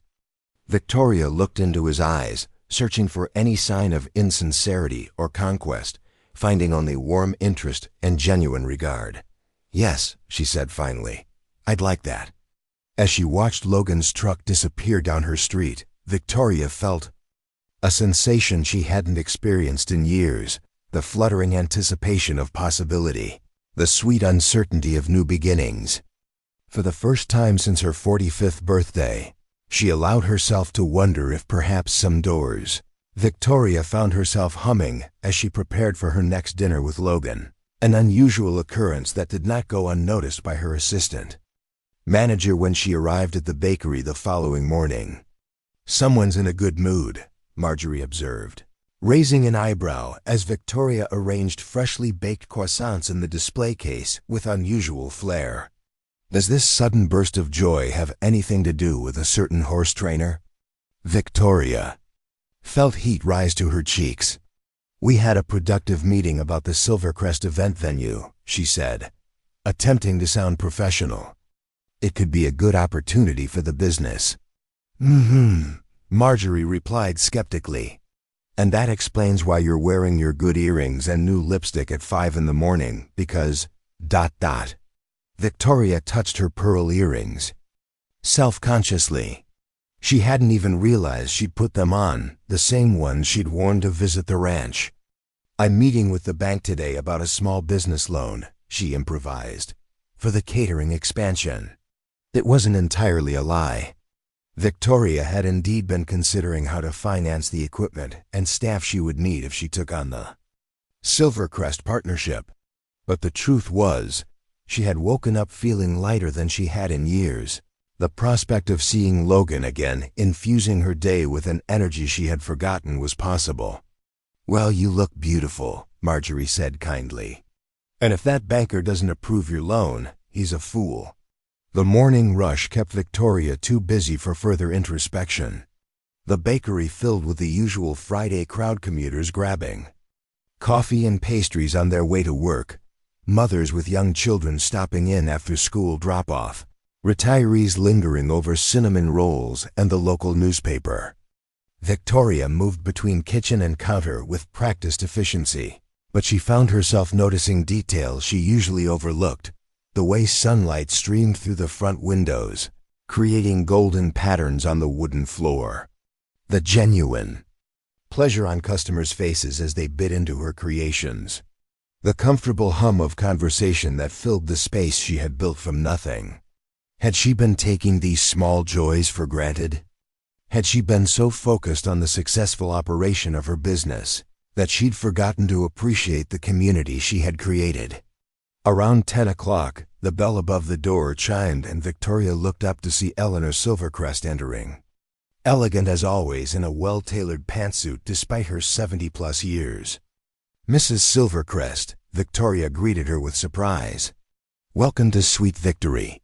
Victoria looked into his eyes, searching for any sign of insincerity or conquest, finding only warm interest and genuine regard. Yes, she said finally. I'd like that. As she watched Logan's truck disappear down her street, Victoria felt a sensation she hadn't experienced in years, the fluttering anticipation of possibility, the sweet uncertainty of new beginnings. For the first time since her 45th birthday, she allowed herself to wonder if perhaps some doors. Victoria found herself humming as she prepared for her next dinner with Logan, an unusual occurrence that did not go unnoticed by her assistant manager when she arrived at the bakery the following morning. Someone's in a good mood, Marjorie observed, raising an eyebrow as Victoria arranged freshly baked croissants in the display case with unusual flair. Does this sudden burst of joy have anything to do with a certain horse trainer? Victoria felt heat rise to her cheeks. We had a productive meeting about the Silvercrest event venue, she said, attempting to sound professional. It could be a good opportunity for the business. Marjorie replied skeptically. And that explains why you're wearing your good earrings and new lipstick at 5 in the morning, because... Victoria touched her pearl earrings. Self-consciously. She hadn't even realized she'd put them on, the same ones she'd worn to visit the ranch. I'm meeting with the bank today about a small business loan, she improvised, for the catering expansion. It wasn't entirely a lie. Victoria had indeed been considering how to finance the equipment and staff she would need if she took on the Silvercrest partnership. But the truth was, she had woken up feeling lighter than she had in years. The prospect of seeing Logan again, infusing her day with an energy she had forgotten was possible. Well, you look beautiful, Marjorie said kindly. And if that banker doesn't approve your loan, he's a fool. The morning rush kept Victoria too busy for further introspection. The bakery filled with the usual Friday crowd, commuters grabbing coffee and pastries on their way to work, mothers with young children stopping in after school drop-off, retirees lingering over cinnamon rolls and the local newspaper. Victoria moved between kitchen and counter with practiced efficiency, but she found herself noticing details she usually overlooked. The way sunlight streamed through the front windows, creating golden patterns on the wooden floor. The genuine pleasure on customers' faces as they bit into her creations. The comfortable hum of conversation that filled the space she had built from nothing. Had she been taking these small joys for granted? Had she been so focused on the successful operation of her business that she'd forgotten to appreciate the community she had created? Around 10 o'clock, the bell above the door chimed and Victoria looked up to see Eleanor Silvercrest entering. Elegant as always in a well-tailored pantsuit despite her 70-plus years. Mrs. Silvercrest, Victoria greeted her with surprise. Welcome to Sweet Victory.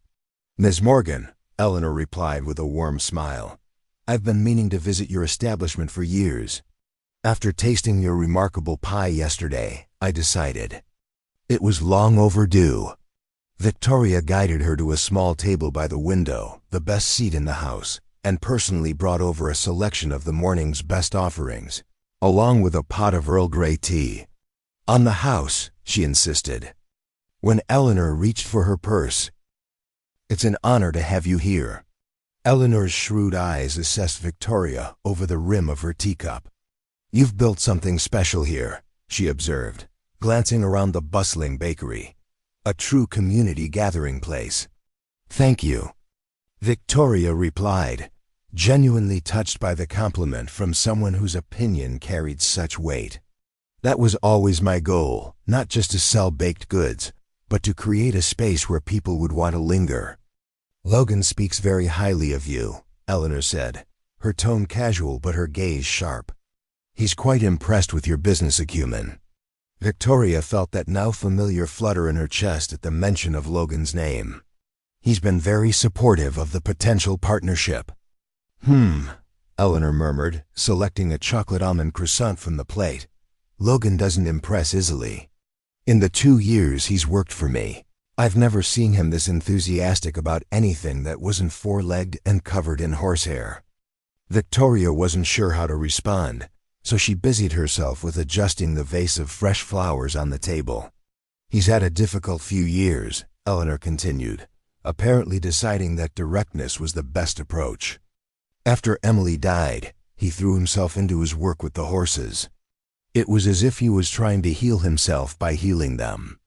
Ms. Morgan, Eleanor replied with a warm smile. I've been meaning to visit your establishment for years. After tasting your remarkable pie yesterday, I decided it was long overdue. Victoria guided her to a small table by the window, the best seat in the house, and personally brought over a selection of the morning's best offerings, along with a pot of Earl Grey tea. On the house, she insisted. When Eleanor reached for her purse, it's an honor to have you here. Eleanor's shrewd eyes assessed Victoria over the rim of her teacup. You've built something special here, she observed, glancing around the bustling bakery. A true community gathering place. Thank you, Victoria replied, genuinely touched by the compliment from someone whose opinion carried such weight. That was always my goal, not just to sell baked goods, but to create a space where people would want to linger. Logan speaks very highly of you, Eleanor said, her tone casual but her gaze sharp. He's quite impressed with your business acumen. Victoria felt that now familiar flutter in her chest at the mention of Logan's name. He's been very supportive of the potential partnership. Eleanor murmured, selecting a chocolate almond croissant from the plate. Logan doesn't impress easily. In the 2 years he's worked for me, I've never seen him this enthusiastic about anything that wasn't four-legged and covered in horsehair. Victoria wasn't sure how to respond, so she busied herself with adjusting the vase of fresh flowers on the table. He's had a difficult few years, Eleanor continued, apparently deciding that directness was the best approach. After Emily died, he threw himself into his work with the horses. It was as if he was trying to heal himself by healing them.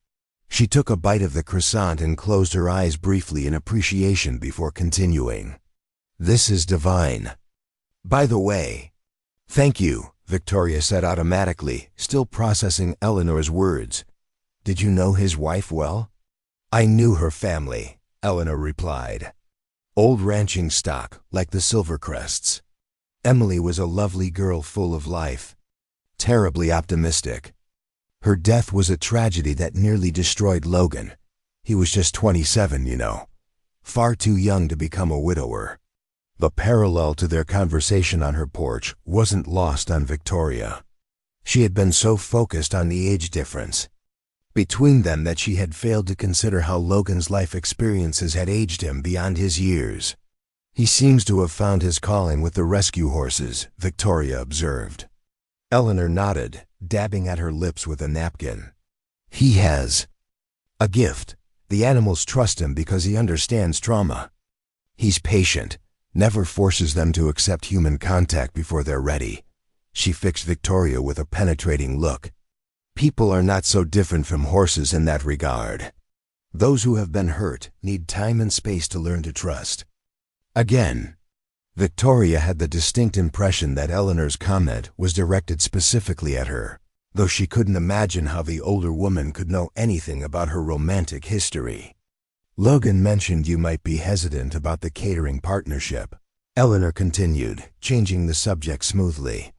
She took a bite of the croissant and closed her eyes briefly in appreciation before continuing. This is divine. By the way, thank you, Victoria said automatically, still processing Eleanor's words. Did you know his wife well? I knew her family, Eleanor replied. Old ranching stock, like the Silvercrests. Emily was a lovely girl full of life. Terribly optimistic. Her death was a tragedy that nearly destroyed Logan. He was just 27, you know. Far too young to become a widower. The parallel to their conversation on her porch wasn't lost on Victoria. She had been so focused on the age difference between them that she had failed to consider how Logan's life experiences had aged him beyond his years. He seems to have found his calling with the rescue horses, Victoria observed. Eleanor nodded, dabbing at her lips with a napkin. He has a gift. The animals trust him because he understands trauma. He's patient, never forces them to accept human contact before they're ready. She fixed Victoria with a penetrating look. People are not so different from horses in that regard. Those who have been hurt need time and space to learn to trust. Again, Victoria had the distinct impression that Eleanor's comment was directed specifically at her, though she couldn't imagine how the older woman could know anything about her romantic history. Logan mentioned you might be hesitant about the catering partnership, Eleanor continued, changing the subject smoothly.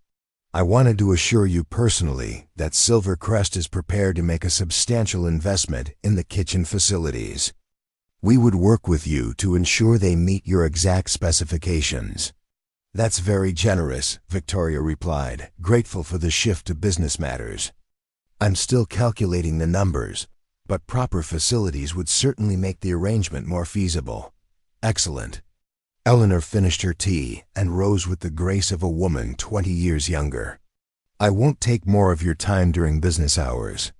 I wanted to assure you personally that Silvercrest is prepared to make a substantial investment in the kitchen facilities. We would work with you to ensure they meet your exact specifications. That's very generous, Victoria replied, grateful for the shift to business matters. I'm still calculating the numbers, but proper facilities would certainly make the arrangement more feasible. Excellent. Eleanor finished her tea and rose with the grace of a woman 20 years younger. I won't take more of your time during business hours.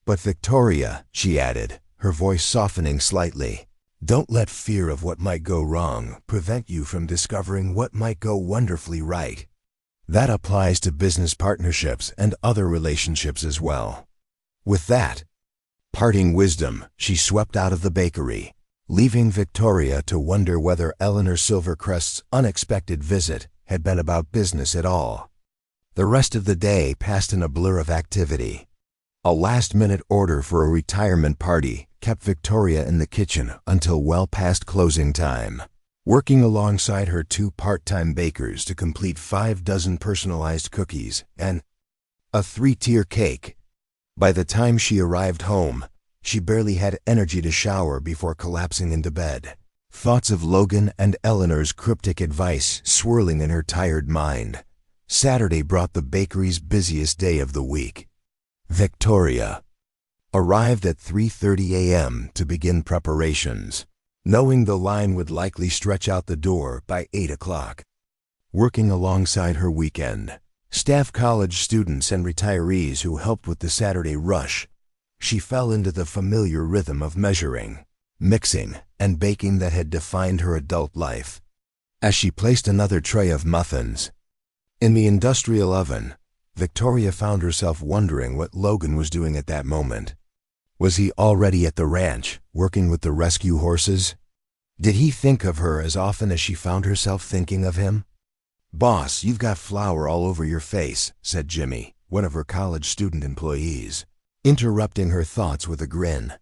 But Victoria, she added, her voice softening slightly, don't let fear of what might go wrong prevent you from discovering what might go wonderfully right. That applies to business partnerships and other relationships as well. With that parting wisdom, she swept out of the bakery, leaving Victoria to wonder whether Eleanor Silvercrest's unexpected visit had been about business at all. The rest of the day passed in a blur of activity. A last-minute order for a retirement party kept Victoria in the kitchen until well past closing time, working alongside her 2 part-time bakers to complete 5 dozen personalized cookies and a 3-tier cake. By the time she arrived home, she barely had energy to shower before collapsing into bed, thoughts of Logan and Eleanor's cryptic advice swirling in her tired mind. Saturday brought the bakery's busiest day of the week. Victoria arrived at 3:30 a.m. to begin preparations, knowing the line would likely stretch out the door by 8 o'clock. Working alongside her weekend staff, college students and retirees who helped with the Saturday rush, she fell into the familiar rhythm of measuring, mixing, and baking that had defined her adult life. As she placed another tray of muffins in the industrial oven, Victoria found herself wondering what Logan was doing at that moment. Was he already at the ranch, working with the rescue horses? Did he think of her as often as she found herself thinking of him? "Boss, you've got flour all over your face," said Jimmy, one of her college student employees, interrupting her thoughts with a grin.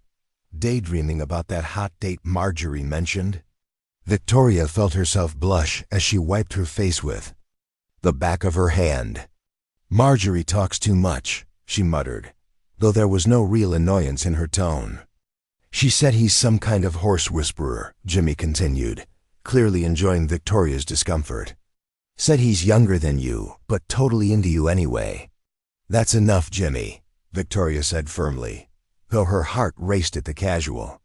Daydreaming about that hot date Marjorie mentioned? Victoria felt herself blush as she wiped her face with the back of her hand. "Marjorie talks too much," she muttered, though there was no real annoyance in her tone. "She said he's some kind of horse whisperer," Jimmy continued, clearly enjoying Victoria's discomfort. "Said he's younger than you, but totally into you anyway." "That's enough, Jimmy," Victoria said firmly, though her heart raced at the casual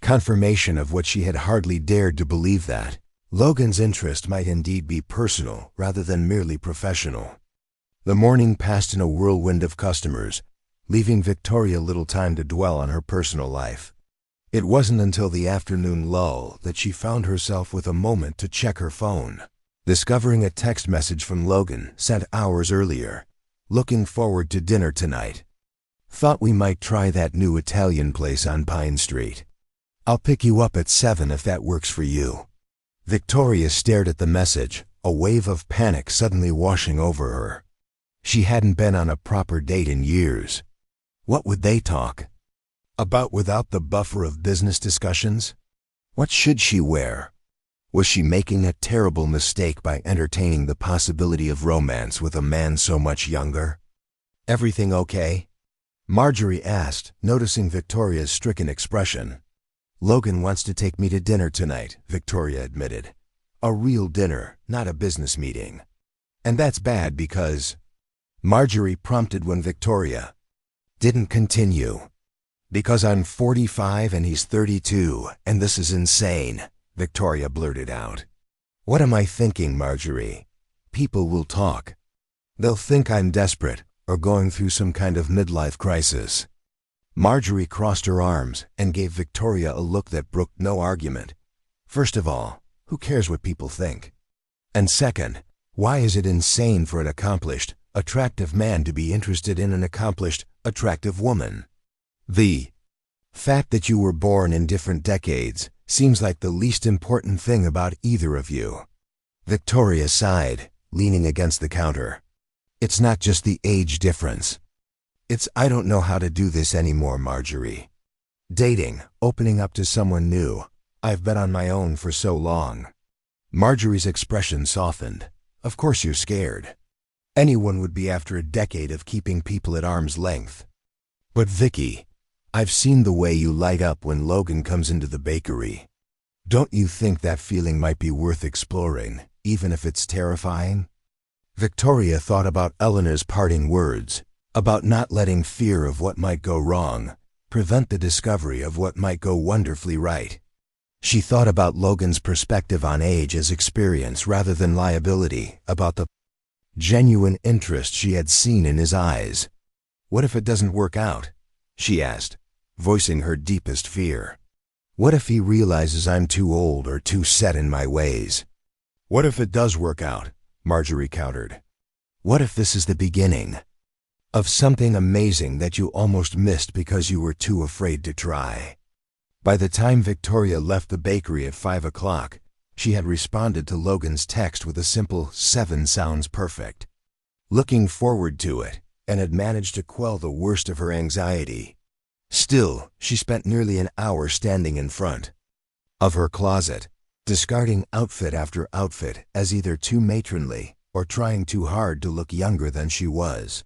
confirmation of what she had hardly dared to believe, that Logan's interest might indeed be personal rather than merely professional. The morning passed in a whirlwind of customers, leaving Victoria little time to dwell on her personal life. It wasn't until the afternoon lull that she found herself with a moment to check her phone, discovering a text message from Logan sent hours earlier. "Looking forward to dinner tonight. Thought we might try that new Italian place on Pine Street. I'll pick you up at 7 if that works for you." Victoria stared at the message, a wave of panic suddenly washing over her. She hadn't been on a proper date in years. What would they talk about without the buffer of business discussions? What should she wear? Was she making a terrible mistake by entertaining the possibility of romance with a man so much younger? "Everything okay?" Marjorie asked, noticing Victoria's stricken expression. "Logan wants to take me to dinner tonight," Victoria admitted. "A real dinner, not a business meeting. And that's bad because—" Marjorie prompted when Victoria didn't continue. "Because I'm 45 and he's 32, and this is insane," Victoria blurted out. "What am I thinking, Marjorie? People will talk. They'll think I'm desperate or going through some kind of midlife crisis." Marjorie crossed her arms and gave Victoria a look that brooked no argument. First of all, who cares what people think? And second, why is it insane for an accomplished, attractive man to be interested in an accomplished, attractive woman? The fact that you were born in different decades seems like the least important thing about either of you. Victoria sighed, leaning against the counter. "It's not just the age difference. It's I don't know how to do this anymore, Marjorie. Dating, opening up to someone new. I've been on my own for so long." Marjorie's expression softened. "Of course you're scared. Anyone would be after a decade of keeping people at arm's length. But Vicky, I've seen the way you light up when Logan comes into the bakery. Don't you think that feeling might be worth exploring, even if it's terrifying?" Victoria thought about Eleanor's parting words, about not letting fear of what might go wrong prevent the discovery of what might go wonderfully right. She thought about Logan's perspective on age as experience rather than liability, about the genuine interest she had seen in his eyes. "What if it doesn't work out?" she asked, voicing her deepest fear. "What if he realizes I'm too old or too set in my ways?" "What if it does work out?" Marjorie countered. "What if this is the beginning of something amazing that you almost missed because you were too afraid to try?" By the time Victoria left the bakery at 5 o'clock, she had responded to Logan's text with a simple 7 sounds perfect. Looking forward to it, and had managed to quell the worst of her anxiety. Still, she spent nearly an hour standing in front of her closet, discarding outfit after outfit as either too matronly or trying too hard to look younger than she was.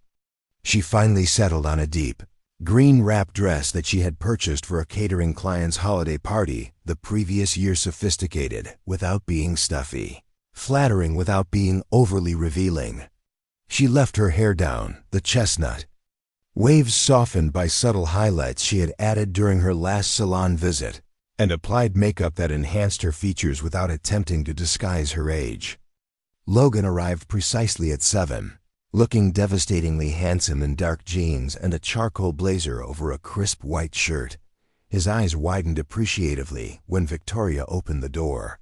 She finally settled on a deep, green wrap dress that she had purchased for a catering client's holiday party the previous year, sophisticated without being stuffy, flattering without being overly revealing. She left her hair down, the chestnut waves softened by subtle highlights she had added during her last salon visit, and applied makeup that enhanced her features without attempting to disguise her age. Logan arrived precisely at 7. Looking devastatingly handsome in dark jeans and a charcoal blazer over a crisp white shirt. His eyes widened appreciatively when Victoria opened the door.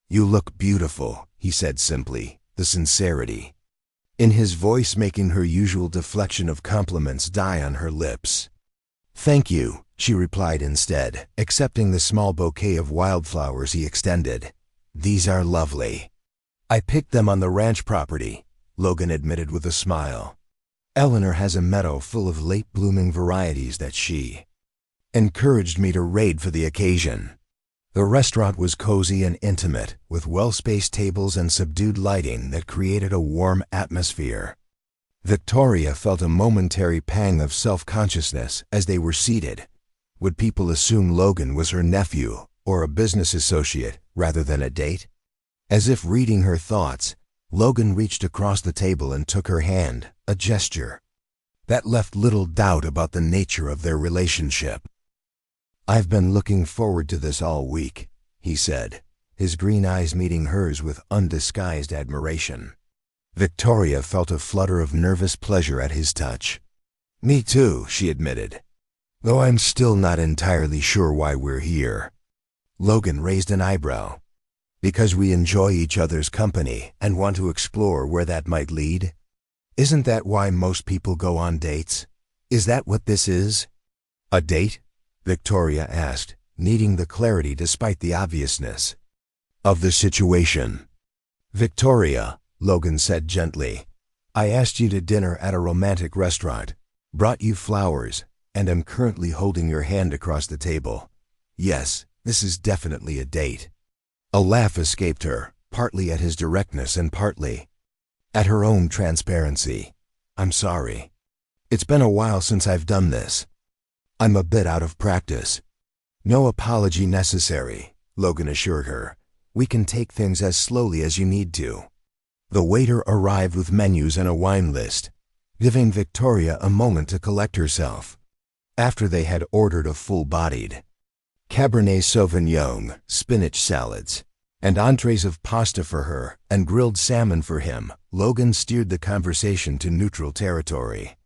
"You look beautiful," he said simply, the sincerity in his voice making her usual deflection of compliments die on her lips. "Thank you," she replied instead, accepting the small bouquet of wildflowers he extended. "These are lovely. I picked them on the ranch property," Logan admitted with a smile. "Eleanor has a meadow full of late-blooming varieties that she encouraged me to raid for the occasion." The restaurant was cozy and intimate, with well-spaced tables and subdued lighting that created a warm atmosphere. Victoria felt a momentary pang of self-consciousness as they were seated. Would people assume Logan was her nephew or a business associate rather than a date? As if reading her thoughts, Logan reached across the table and took her hand, a gesture that left little doubt about the nature of their relationship. "I've been looking forward to this all week," he said, his green eyes meeting hers with undisguised admiration. Victoria felt a flutter of nervous pleasure at his touch. "Me too," she admitted, "though I'm still not entirely sure why we're here." Logan raised an eyebrow. "Because we enjoy each other's company and want to explore where that might lead? Isn't that why most people go on dates? Is that what this is?" "A date?" Victoria asked, needing the clarity despite the obviousness of the situation. "Victoria," Logan said gently, "I asked you to dinner at a romantic restaurant, brought you flowers, and am currently holding your hand across the table. Yes, this is definitely a date." A laugh escaped her, partly at his directness and partly at her own transparency. "I'm sorry. It's been a while since I've done this. I'm a bit out of practice." "No apology necessary," Logan assured her. "We can take things as slowly as you need to." The waiter arrived with menus and a wine list, giving Victoria a moment to collect herself. After they had ordered a full-bodied Cabernet Sauvignon, spinach salads, and entrees of pasta for her and grilled salmon for him, Logan steered the conversation to neutral territory.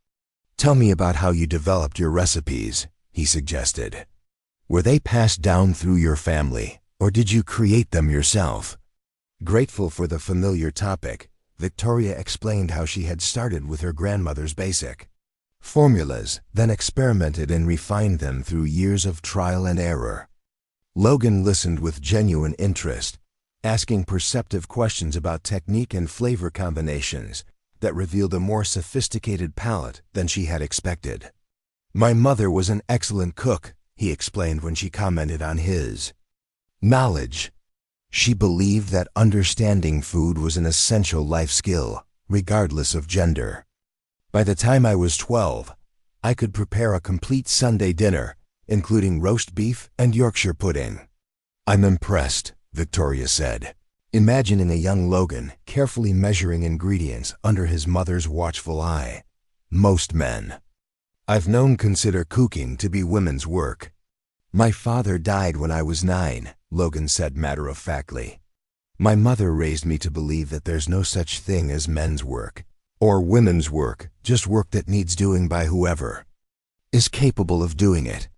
"Tell me about how you developed your recipes," he suggested. "Were they passed down through your family, or did you create them yourself?" Grateful for the familiar topic, Victoria explained how she had started with her grandmother's basic formulas, then experimented and refined them through years of trial and error. Logan listened with genuine interest, asking perceptive questions about technique and flavor combinations that revealed a more sophisticated palate than she had expected. "My mother was an excellent cook," he explained when she commented on his knowledge. She believed that understanding food was an essential life skill, regardless of gender. "By the time I was 12, I could prepare a complete Sunday dinner, including roast beef and Yorkshire pudding." "I'm impressed," Victoria said, imagining a young Logan carefully measuring ingredients under his mother's watchful eye. "Most men I've known consider cooking to be women's work." "My father died when I was 9, Logan said matter-of-factly. "My mother raised me to believe that there's no such thing as men's work, or women's work, just work that needs doing by whoever is capable of doing it."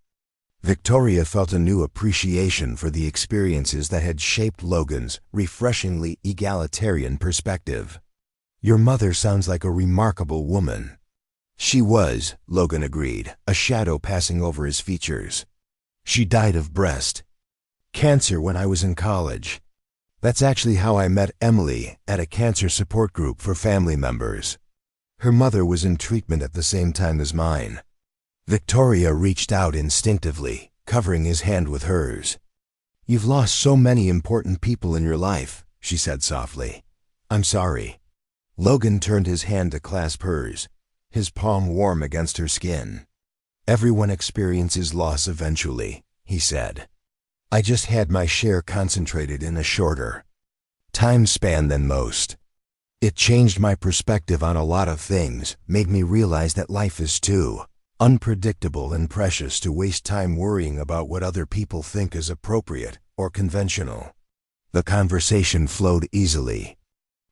Victoria felt a new appreciation for the experiences that had shaped Logan's refreshingly egalitarian perspective. "Your mother sounds like a remarkable woman." "She was," Logan agreed, a shadow passing over his features. "She died of breast cancer when I was in college. That's actually how I met Emily at a cancer support group for family members. Her mother was in treatment at the same time as mine." Victoria reached out instinctively, covering his hand with hers. "You've lost so many important people in your life," she said softly. "I'm sorry." Logan turned his hand to clasp hers, his palm warm against her skin. "Everyone experiences loss eventually," he said. "I just had my share concentrated in a shorter time span than most. It changed my perspective on a lot of things, made me realize that life is too unpredictable and precious to waste time worrying about what other people think is appropriate or conventional." The conversation flowed easily.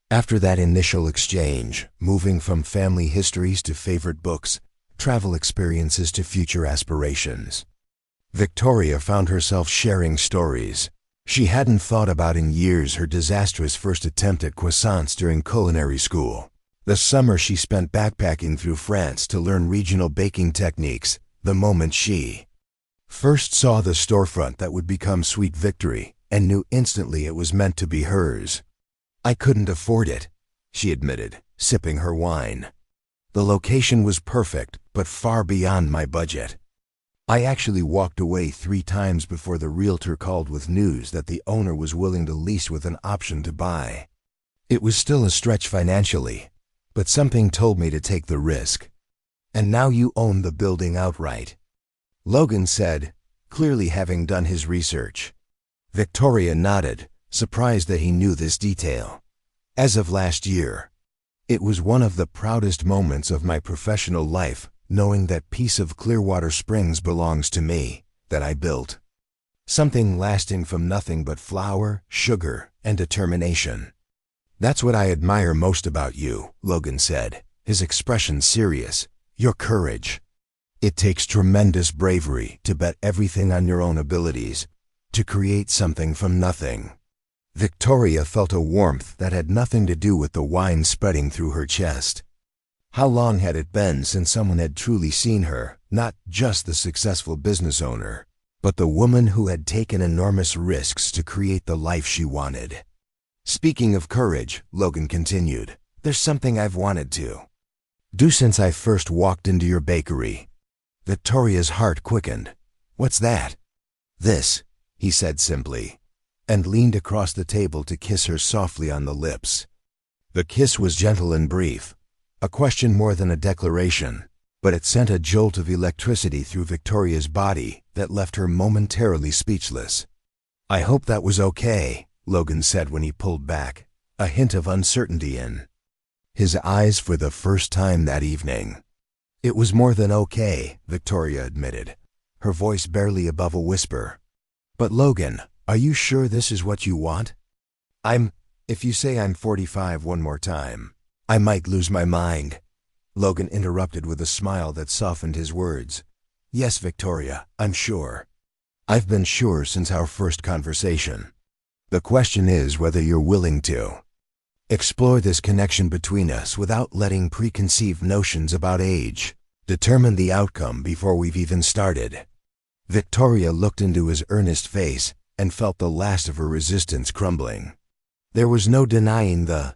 After that initial exchange, moving from family histories to favorite books, travel experiences to future aspirations, Victoria found herself sharing stories she hadn't thought about in years: her disastrous first attempt at croissants during culinary school, the summer she spent backpacking through France to learn regional baking techniques, the moment she First saw the storefront that would become Sweet Victory and knew instantly it was meant to be hers. I couldn't afford it, she admitted, sipping her wine. The location was perfect, but far beyond my budget. I actually walked away 3 times before the realtor called with news that the owner was willing to lease with an option to buy. It was still a stretch financially, but something told me to take the risk. And now you own the building outright, Logan said, clearly having done his research. Victoria nodded, surprised that he knew this detail. As of last year, it was one of the proudest moments of my professional life, knowing that piece of Clearwater Springs belongs to me, that I built. Something lasting from nothing but flour, sugar, and determination. That's what I admire most about you, Logan said, his expression serious. Your courage. It takes tremendous bravery to bet everything on your own abilities, to create something from nothing. Victoria felt a warmth that had nothing to do with the wine spreading through her chest. How long had it been since someone had truly seen her, not just the successful business owner, but the woman who had taken enormous risks to create the life she wanted? Speaking of courage, Logan continued, there's something I've wanted to do since I first walked into your bakery. Victoria's heart quickened. What's that? This, he said simply, and leaned across the table to kiss her softly on the lips. The kiss was gentle and brief, a question more than a declaration, but it sent a jolt of electricity through Victoria's body that left her momentarily speechless. I hope that was okay, Logan said when he pulled back, a hint of uncertainty in his eyes for the first time that evening. It was more than okay, Victoria admitted, her voice barely above a whisper. But Logan, are you sure this is what you want? If you say I'm 45 one more time, I might lose my mind. Logan interrupted with a smile that softened his words. Yes, Victoria, I'm sure. I've been sure since our first conversation. The question is whether you're willing to explore this connection between us without letting preconceived notions about age determine the outcome before we've even started. Victoria looked into his earnest face and felt the last of her resistance crumbling. There was no denying the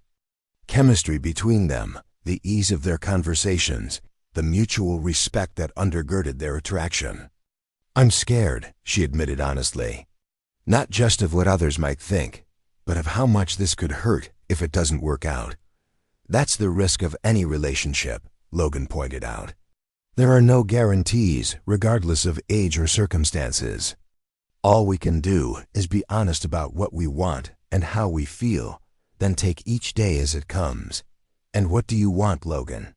chemistry between them, the ease of their conversations, the mutual respect that undergirded their attraction. I'm scared, she admitted honestly. Not just of what others might think, but of how much this could hurt if it doesn't work out. That's the risk of any relationship, Logan pointed out. There are no guarantees, regardless of age or circumstances. All we can do is be honest about what we want and how we feel, then take each day as it comes. And what do you want, Logan?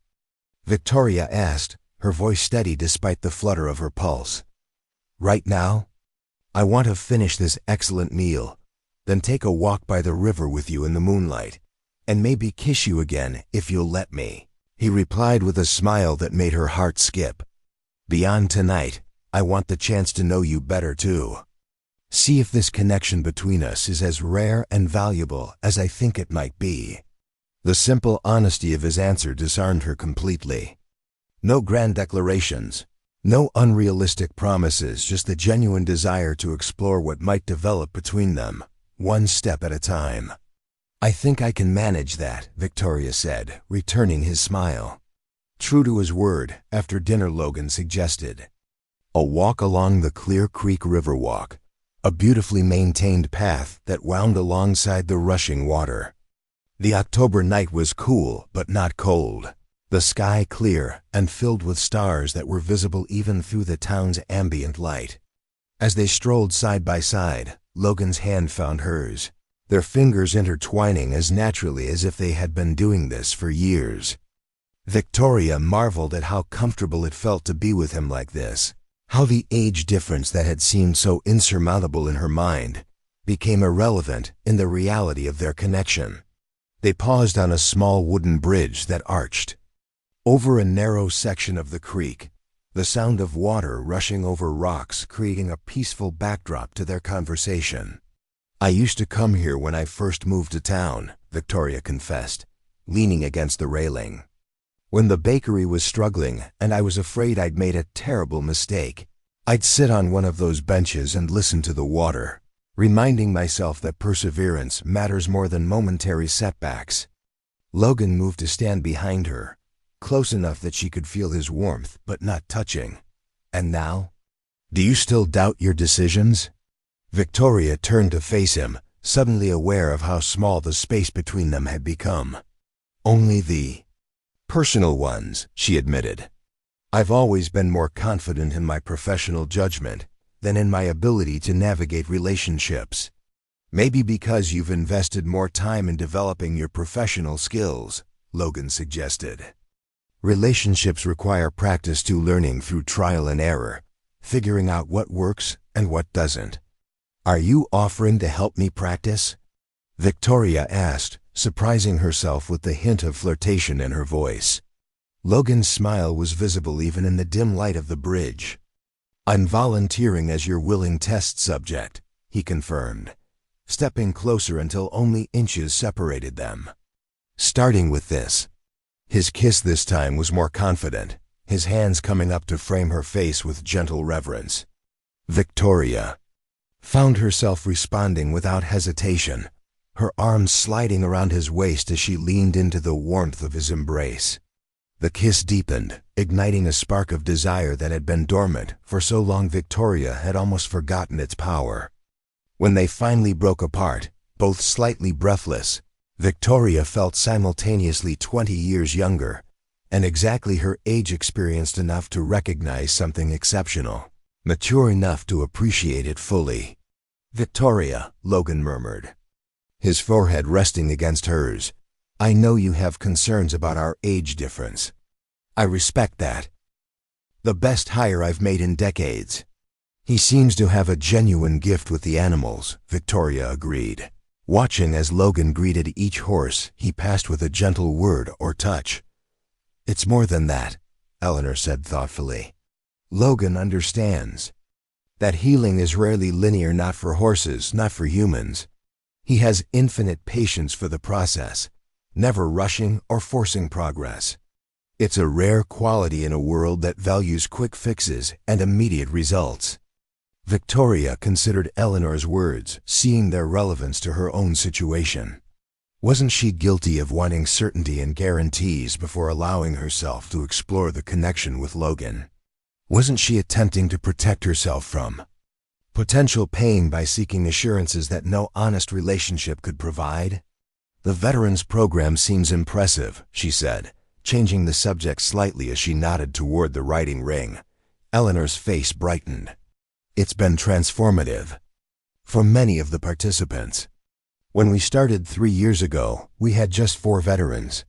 Victoria asked, her voice steady despite the flutter of her pulse. Right now, I want to finish this excellent meal, then take a walk by the river with you in the moonlight, and maybe kiss you again if you'll let me, he replied with a smile that made her heart skip. Beyond tonight, I want the chance to know you better too. See if this connection between us is as rare and valuable as I think it might be. The simple honesty of his answer disarmed her completely. No grand declarations, no unrealistic promises, just the genuine desire to explore what might develop between them, one step at a time. I think I can manage that, Victoria said, returning his smile. True to his word, after dinner Logan suggested a walk along the Clear Creek Riverwalk, a beautifully maintained path that wound alongside the rushing water. The October night was cool but not cold, the sky clear and filled with stars that were visible even through the town's ambient light. As they strolled side by side, Logan's hand found hers, their fingers intertwining as naturally as if they had been doing this for years. Victoria marveled at how comfortable it felt to be with him like this, how the age difference that had seemed so insurmountable in her mind became irrelevant in the reality of their connection. They paused on a small wooden bridge that arched over a narrow section of the creek, the sound of water rushing over rocks creating a peaceful backdrop to their conversation. I used to come here when I first moved to town, Victoria confessed, leaning against the railing. When the bakery was struggling and I was afraid I'd made a terrible mistake, I'd sit on one of those benches and listen to the water, reminding myself that perseverance matters more than momentary setbacks. Logan moved to stand behind her, close enough that she could feel his warmth but not touching. And now? Do you still doubt your decisions? Victoria turned to face him, suddenly aware of how small the space between them had become. Only the personal ones, she admitted. I've always been more confident in my professional judgment than in my ability to navigate relationships. Maybe because you've invested more time in developing your professional skills, Logan suggested. Relationships require practice to learning through trial and error, figuring out what works and what doesn't. Are you offering to help me practice? Victoria asked, surprising herself with the hint of flirtation in her voice. Logan's smile was visible even in the dim light of the bridge. I'm volunteering as your willing test subject, he confirmed, stepping closer until only inches separated them. Starting with this. His kiss this time was more confident, his hands coming up to frame her face with gentle reverence. Victoria found herself responding without hesitation, her arms sliding around his waist as she leaned into the warmth of his embrace. The kiss deepened, igniting a spark of desire that had been dormant for so long Victoria had almost forgotten its power. When they finally broke apart, both slightly breathless, Victoria felt simultaneously 20 years younger, and exactly her age experienced enough to recognize something exceptional, mature enough to appreciate it fully. Victoria, Logan murmured, his forehead resting against hers. I know you have concerns about our age difference. I respect that. The best hire I've made in decades. He seems to have a genuine gift with the animals, Victoria agreed, watching as Logan greeted each horse he passed with a gentle word or touch. It's more than that, Eleanor said thoughtfully. Logan understands that healing is rarely linear, not for horses, not for humans. He has infinite patience for the process, never rushing or forcing progress. It's a rare quality in a world that values quick fixes and immediate results. Victoria considered Eleanor's words, seeing their relevance to her own situation. Wasn't she guilty of wanting certainty and guarantees before allowing herself to explore the connection with Logan? Wasn't she attempting to protect herself from potential pain by seeking assurances that no honest relationship could provide? The veterans program seems impressive, she said, changing the subject slightly as she nodded toward the riding ring. Eleanor's face brightened. It's been transformative for many of the participants. When we started 3 years ago, we had just 4 veterans.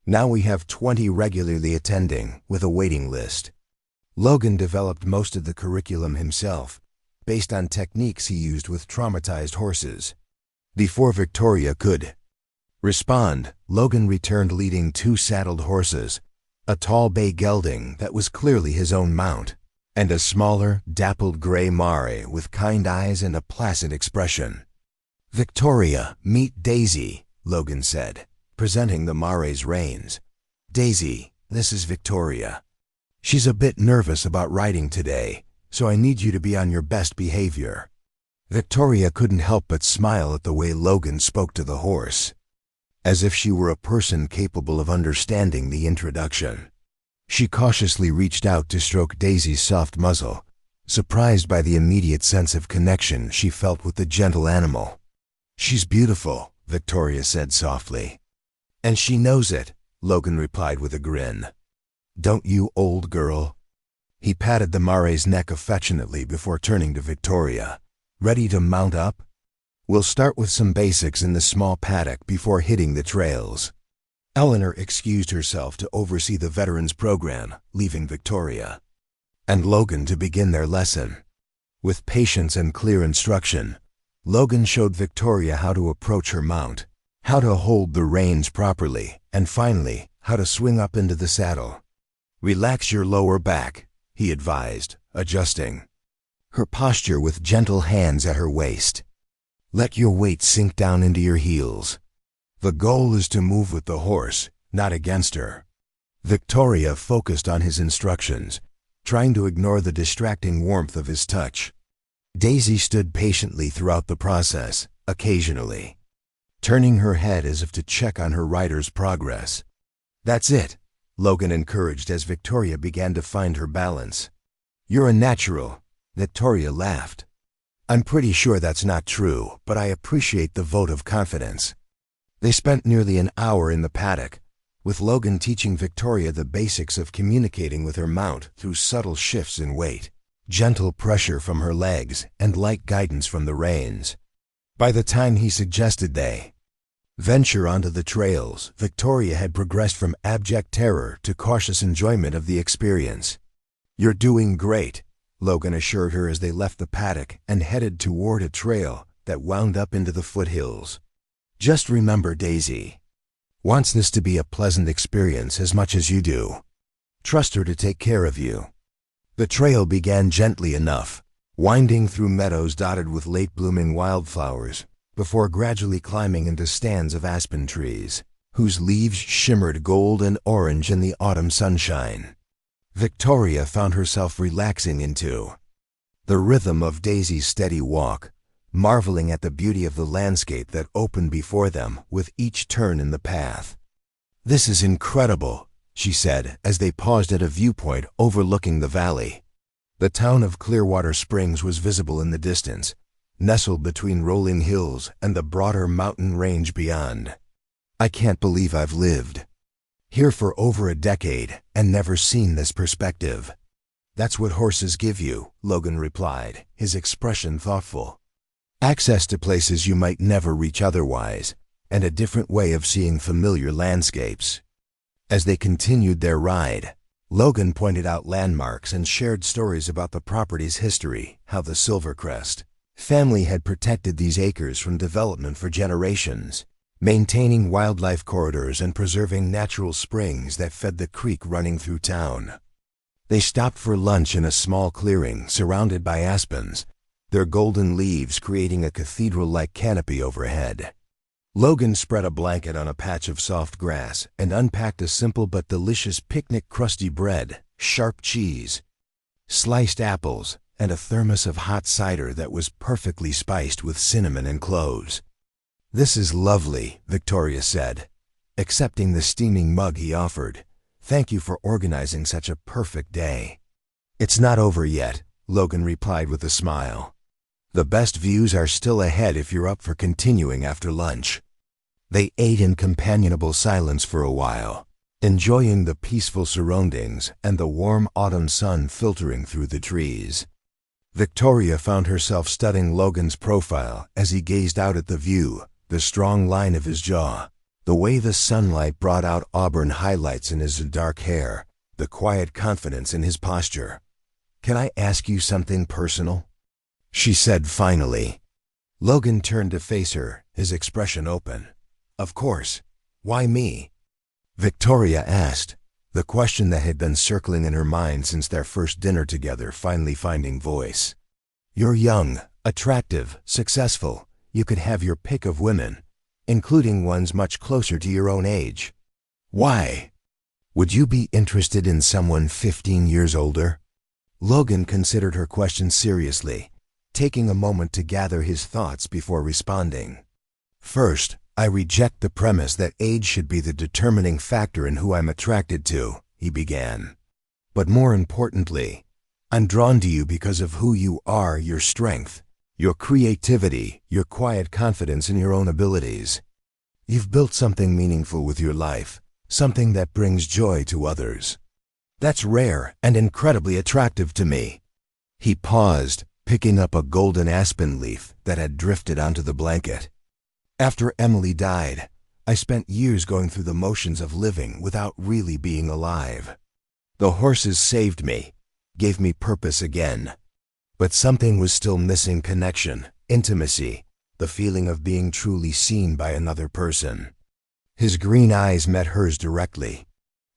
Now we have 20 regularly attending, with a waiting list. Logan developed most of the curriculum himself, based on techniques he used with traumatized horses. Before Victoria could respond, Logan returned leading 2 saddled horses, a tall bay gelding that was clearly his own mount, and a smaller, dappled gray mare with kind eyes and a placid expression. Victoria, meet Daisy, Logan said, presenting the mare's reins. Daisy, this is Victoria. She's a bit nervous about riding today, so I need you to be on your best behavior. Victoria couldn't help but smile at the way Logan spoke to the horse, as if she were a person capable of understanding the introduction. She cautiously reached out to stroke Daisy's soft muzzle, surprised by the immediate sense of connection she felt with the gentle animal. She's beautiful, Victoria said softly. And she knows it, Logan replied with a grin. Don't you, old girl? He patted the mare's neck affectionately before turning to Victoria. Ready to mount up? We'll start with some basics in the small paddock before hitting the trails. Eleanor excused herself to oversee the veterans program, leaving Victoria and Logan to begin their lesson. With patience and clear instruction, Logan showed Victoria how to approach her mount, how to hold the reins properly, and finally, how to swing up into the saddle. Relax your lower back, he advised, adjusting her posture with gentle hands at her waist. Let your weight sink down into your heels. The goal is to move with the horse, not against her. Victoria focused on his instructions, trying to ignore the distracting warmth of his touch. Daisy stood patiently throughout the process, occasionally turning her head as if to check on her rider's progress. "That's it," Logan encouraged as Victoria began to find her balance. "You're a natural," Victoria laughed. "I'm pretty sure that's not true, but I appreciate the vote of confidence." They spent nearly an hour in the paddock, with Logan teaching Victoria the basics of communicating with her mount through subtle shifts in weight, gentle pressure from her legs, and light guidance from the reins. By the time he suggested they venture onto the trails, Victoria had progressed from abject terror to cautious enjoyment of the experience. "You're doing great," Logan assured her as they left the paddock and headed toward a trail that wound up into the foothills. "Just remember, Daisy wants this to be a pleasant experience as much as you do. Trust her to take care of you." The trail began gently enough, winding through meadows dotted with late-blooming wildflowers, before gradually climbing into stands of aspen trees, whose leaves shimmered gold and orange in the autumn sunshine. Victoria found herself relaxing into the rhythm of Daisy's steady walk, marveling at the beauty of the landscape that opened before them with each turn in the path. "This is incredible," she said as they paused at a viewpoint overlooking the valley. The town of Clearwater Springs was visible in the distance, nestled between rolling hills and the broader mountain range beyond. "I can't believe I've lived here for over a decade and never seen this perspective." "That's what horses give you," Logan replied, his expression thoughtful. "Access to places you might never reach otherwise, and a different way of seeing familiar landscapes." As they continued their ride, Logan pointed out landmarks and shared stories about the property's history, how the Silvercrest family had protected these acres from development for generations, maintaining wildlife corridors and preserving natural springs that fed the creek running through town. They stopped for lunch in a small clearing surrounded by aspens, their golden leaves creating a cathedral-like canopy overhead. Logan spread a blanket on a patch of soft grass and unpacked a simple but delicious picnic crusty bread, sharp cheese, sliced apples, and a thermos of hot cider that was perfectly spiced with cinnamon and cloves. "This is lovely," Victoria said, accepting the steaming mug he offered. "Thank you for organizing such a perfect day." "It's not over yet," Logan replied with a smile. "The best views are still ahead if you're up for continuing after lunch." They ate in companionable silence for a while, enjoying the peaceful surroundings and the warm autumn sun filtering through the trees. Victoria found herself studying Logan's profile as he gazed out at the view, the strong line of his jaw, the way the sunlight brought out auburn highlights in his dark hair, the quiet confidence in his posture. "Can I ask you something personal?" she said finally. Logan turned to face her, his expression open. "Of course. Why me?" Victoria asked, the question that had been circling in her mind since their first dinner together finally finding voice. "You're young, attractive, successful. You could have your pick of women, including ones much closer to your own age. Why? Would you be interested in someone 15 years older?" Logan considered her question seriously, taking a moment to gather his thoughts before responding. "First, I reject the premise that age should be the determining factor in who I'm attracted to," he began. "But more importantly, I'm drawn to you because of who you are, your strength, your creativity, your quiet confidence in your own abilities. You've built something meaningful with your life, something that brings joy to others. That's rare and incredibly attractive to me." He paused, picking up a golden aspen leaf that had drifted onto the blanket. "After Emily died, I spent years going through the motions of living without really being alive. The horses saved me, gave me purpose again. But something was still missing: connection, intimacy, the feeling of being truly seen by another person." His green eyes met hers directly.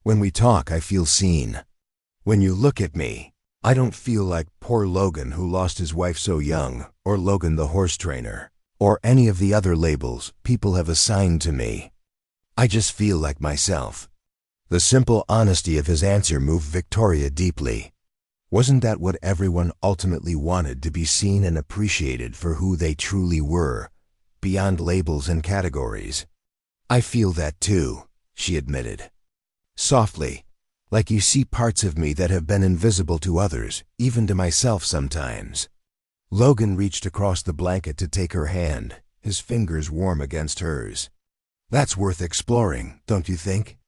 "When we talk, I feel seen. When you look at me, I don't feel like poor Logan who lost his wife so young, or Logan the horse trainer, or any of the other labels people have assigned to me. I just feel like myself." The simple honesty of his answer moved Victoria deeply. Wasn't that what everyone ultimately wanted, to be seen and appreciated for who they truly were, beyond labels and categories? I feel that too, she admitted. Softly, like you see parts of me that have been invisible to others, even to myself sometimes. Logan reached across the blanket to take her hand, his fingers warm against hers. That's worth exploring, don't you think?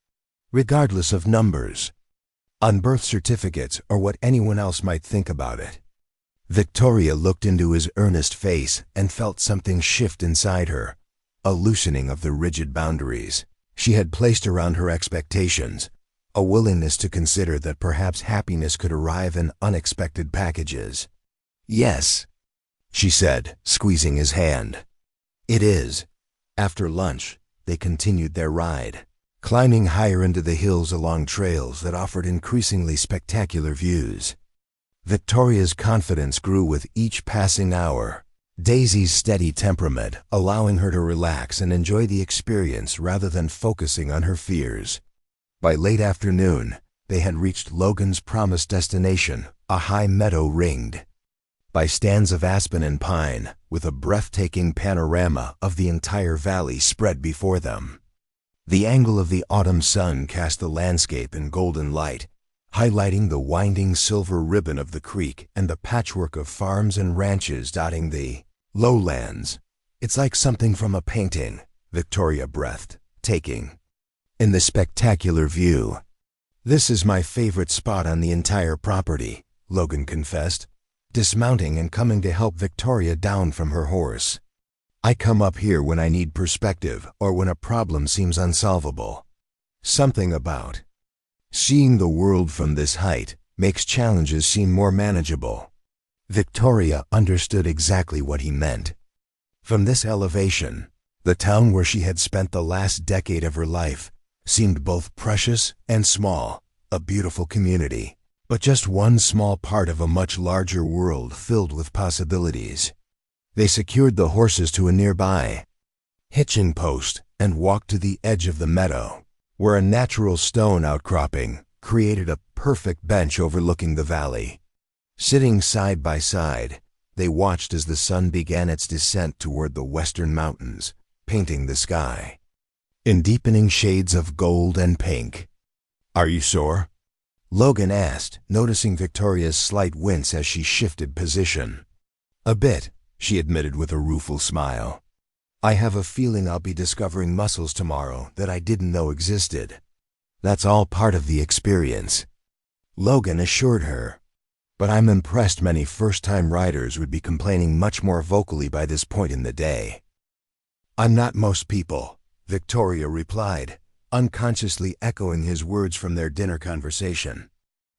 Regardless of numbers, on birth certificates, or what anyone else might think about it. Victoria looked into his earnest face and felt something shift inside her, a loosening of the rigid boundaries she had placed around her expectations, a willingness to consider that perhaps happiness could arrive in unexpected packages. Yes, she said, squeezing his hand. It is. After lunch, they continued their ride, climbing higher into the hills along trails that offered increasingly spectacular views. Victoria's confidence grew with each passing hour, Daisy's steady temperament allowing her to relax and enjoy the experience rather than focusing on her fears. By late afternoon, they had reached Logan's promised destination, a high meadow ringed by stands of aspen and pine, with a breathtaking panorama of the entire valley spread before them. The angle of the autumn sun cast the landscape in golden light, highlighting the winding silver ribbon of the creek and the patchwork of farms and ranches dotting the lowlands. It's like something from a painting, Victoria breathed, taking in the spectacular view. This is my favorite spot on the entire property, Logan confessed, dismounting and coming to help Victoria down from her horse. I come up here when I need perspective or when a problem seems unsolvable. Something about seeing the world from this height makes challenges seem more manageable. Victoria understood exactly what he meant. From this elevation, the town where she had spent the last decade of her life seemed both precious and small, a beautiful community, but just one small part of a much larger world filled with possibilities. They secured the horses to a nearby hitching post and walked to the edge of the meadow, where a natural stone outcropping created a perfect bench overlooking the valley. Sitting side by side, they watched as the sun began its descent toward the western mountains, painting the sky in deepening shades of gold and pink. Are you sore? Logan asked, noticing Victoria's slight wince as she shifted position. A bit, she admitted with a rueful smile. I have a feeling I'll be discovering muscles tomorrow that I didn't know existed. That's all part of the experience, Logan assured her. But I'm impressed many first-time riders would be complaining much more vocally by this point in the day. I'm not most people, Victoria replied, unconsciously echoing his words from their dinner conversation.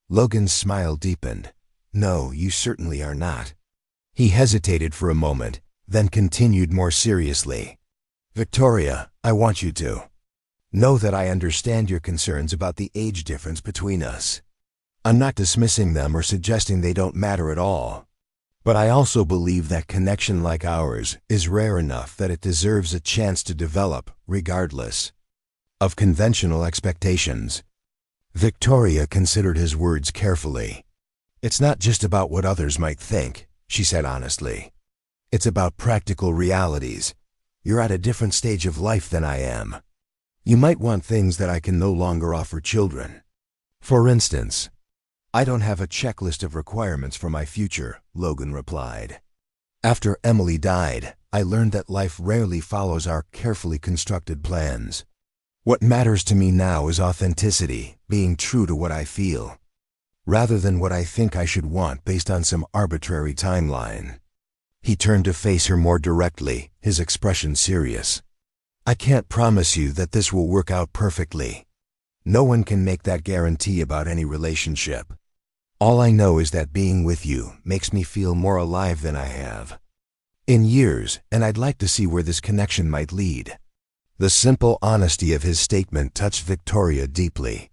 Logan's smile deepened. No, you certainly are not. He hesitated for a moment, then continued more seriously. Victoria, I want you to know that I understand your concerns about the age difference between us. I'm not dismissing them or suggesting they don't matter at all. But I also believe that connection like ours is rare enough that it deserves a chance to develop, regardless of conventional expectations. Victoria considered his words carefully. It's not just about what others might think, she said honestly. It's about practical realities. You're at a different stage of life than I am. You might want things that I can no longer offer children. For instance, I don't have a checklist of requirements for my future, Logan replied. After Emily died, I learned that life rarely follows our carefully constructed plans. What matters to me now is authenticity, being true to what I feel, rather than what I think I should want based on some arbitrary timeline. He turned to face her more directly, his expression serious. I can't promise you that this will work out perfectly. No one can make that guarantee about any relationship. All I know is that being with you makes me feel more alive than I have in years, and I'd like to see where this connection might lead. The simple honesty of his statement touched Victoria deeply.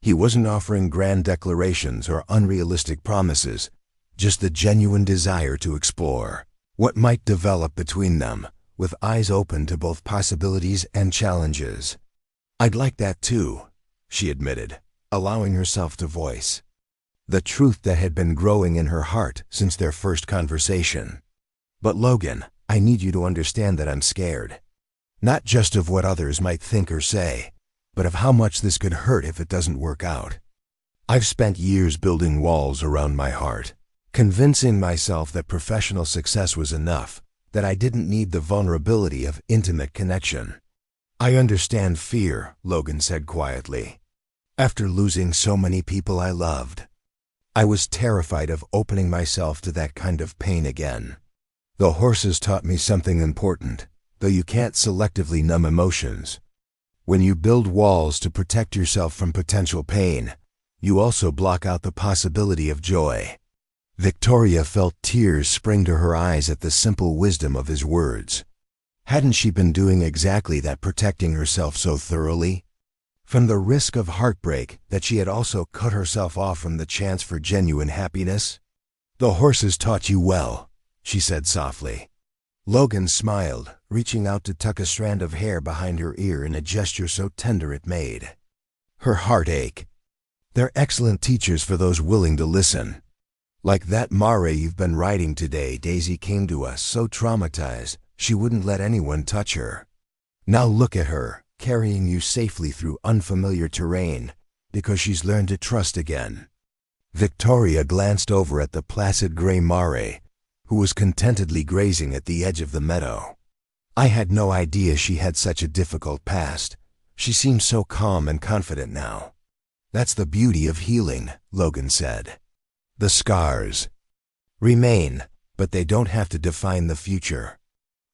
He wasn't offering grand declarations or unrealistic promises, just the genuine desire to explore what might develop between them, with eyes open to both possibilities and challenges. I'd like that too, she admitted, allowing herself to voice the truth that had been growing in her heart since their first conversation. "But Logan, I need you to understand that I'm scared. Not just of what others might think or say, but of how much this could hurt if it doesn't work out. I've spent years building walls around my heart, convincing myself that professional success was enough, that I didn't need the vulnerability of intimate connection." "I understand fear," Logan said quietly. "After losing so many people I loved, I was terrified of opening myself to that kind of pain again. The horses taught me something important, though you can't selectively numb emotions. When you build walls to protect yourself from potential pain, you also block out the possibility of joy." Victoria felt tears spring to her eyes at the simple wisdom of his words. Hadn't she been doing exactly that, protecting herself so thoroughly? From the risk of heartbreak, that she had also cut herself off from the chance for genuine happiness? "The horses taught you well," she said softly. Logan smiled, reaching out to tuck a strand of hair behind her ear in a gesture so tender it made her heart ache. "They're excellent teachers for those willing to listen. Like that mare you've been riding today. Daisy came to us so traumatized, she wouldn't let anyone touch her. Now look at her, carrying you safely through unfamiliar terrain, because she's learned to trust again." Victoria glanced over at the placid gray mare, who was contentedly grazing at the edge of the meadow. "I had no idea she had such a difficult past. She seems so calm and confident now." "That's the beauty of healing," Logan said. "The scars remain, but they don't have to define the future.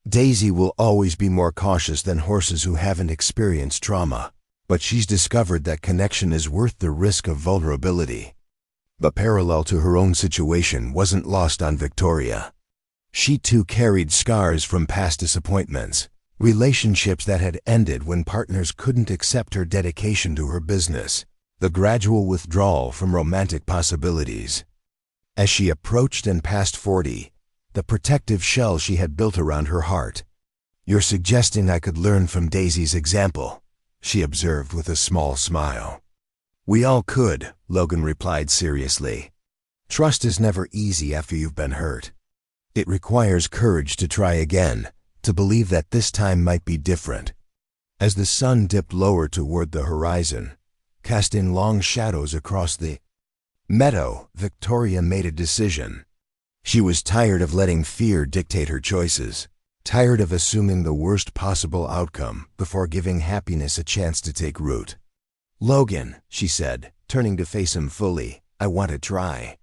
Daisy will always be more cautious than horses who haven't experienced trauma, but she's discovered that connection is worth the risk of vulnerability." The parallel to her own situation wasn't lost on Victoria. She too carried scars from past disappointments, relationships that had ended when partners couldn't accept her dedication to her business, the gradual withdrawal from romantic possibilities. As she approached and passed 40, the protective shell she had built around her heart. "You're suggesting I could learn from Daisy's example," she observed with a small smile. "We all could," Logan replied seriously. "Trust is never easy after you've been hurt. It requires courage to try again, to believe that this time might be different." As the sun dipped lower toward the horizon, casting long shadows across the meadow, Victoria made a decision. She was tired of letting fear dictate her choices, tired of assuming the worst possible outcome before giving happiness a chance to take root. "Logan," she said, turning to face him fully, "I want to try.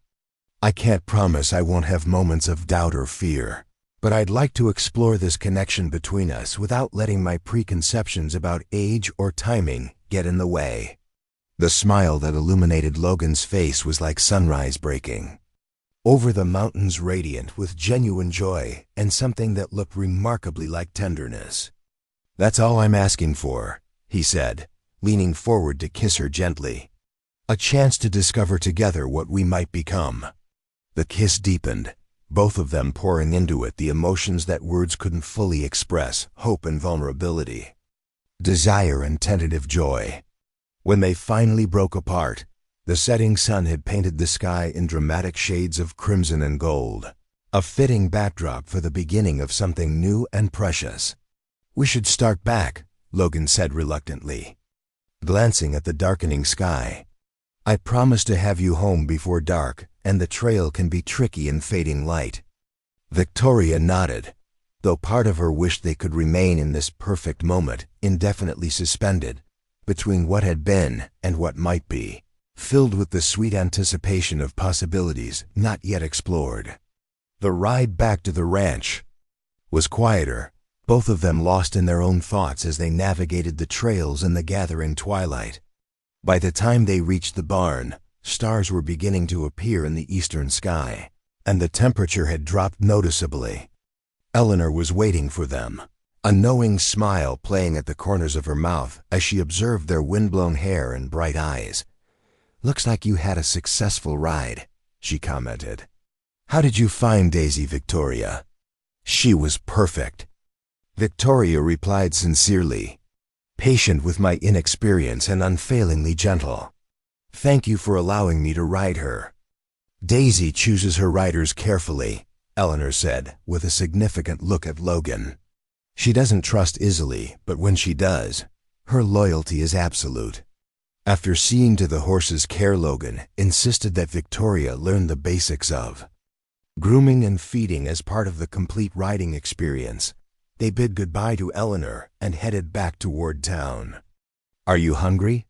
I can't promise I won't have moments of doubt or fear, but I'd like to explore this connection between us without letting my preconceptions about age or timing get in the way." The smile that illuminated Logan's face was like sunrise breaking over the mountains, radiant with genuine joy and something that looked remarkably like tenderness. "That's all I'm asking for," he said, leaning forward to kiss her gently. "A chance to discover together what we might become." The kiss deepened, both of them pouring into it the emotions that words couldn't fully express: hope and vulnerability, desire and tentative joy. When they finally broke apart, the setting sun had painted the sky in dramatic shades of crimson and gold, a fitting backdrop for the beginning of something new and precious. "We should start back," Logan said reluctantly, glancing at the darkening sky. "I promise to have you home before dark, and the trail can be tricky in fading light." Victoria nodded, though part of her wished they could remain in this perfect moment, indefinitely suspended, between what had been and what might be, filled with the sweet anticipation of possibilities not yet explored. The ride back to the ranch was quieter, both of them lost in their own thoughts as they navigated the trails in the gathering twilight. By the time they reached the barn, stars were beginning to appear in the eastern sky, and the temperature had dropped noticeably. Eleanor was waiting for them, a knowing smile playing at the corners of her mouth as she observed their windblown hair and bright eyes. "Looks like you had a successful ride," she commented. "How did you find Daisy, Victoria?" "She was perfect," Victoria replied sincerely. "Patient with my inexperience and unfailingly gentle. Thank you for allowing me to ride her." Daisy chooses her riders carefully, Eleanor said, with a significant look at Logan. She doesn't trust easily, but when she does, her loyalty is absolute. After seeing to the horse's care, Logan insisted that Victoria learn the basics of grooming and feeding as part of the complete riding experience. They bid goodbye to Eleanor and headed back toward town. "Are you hungry?"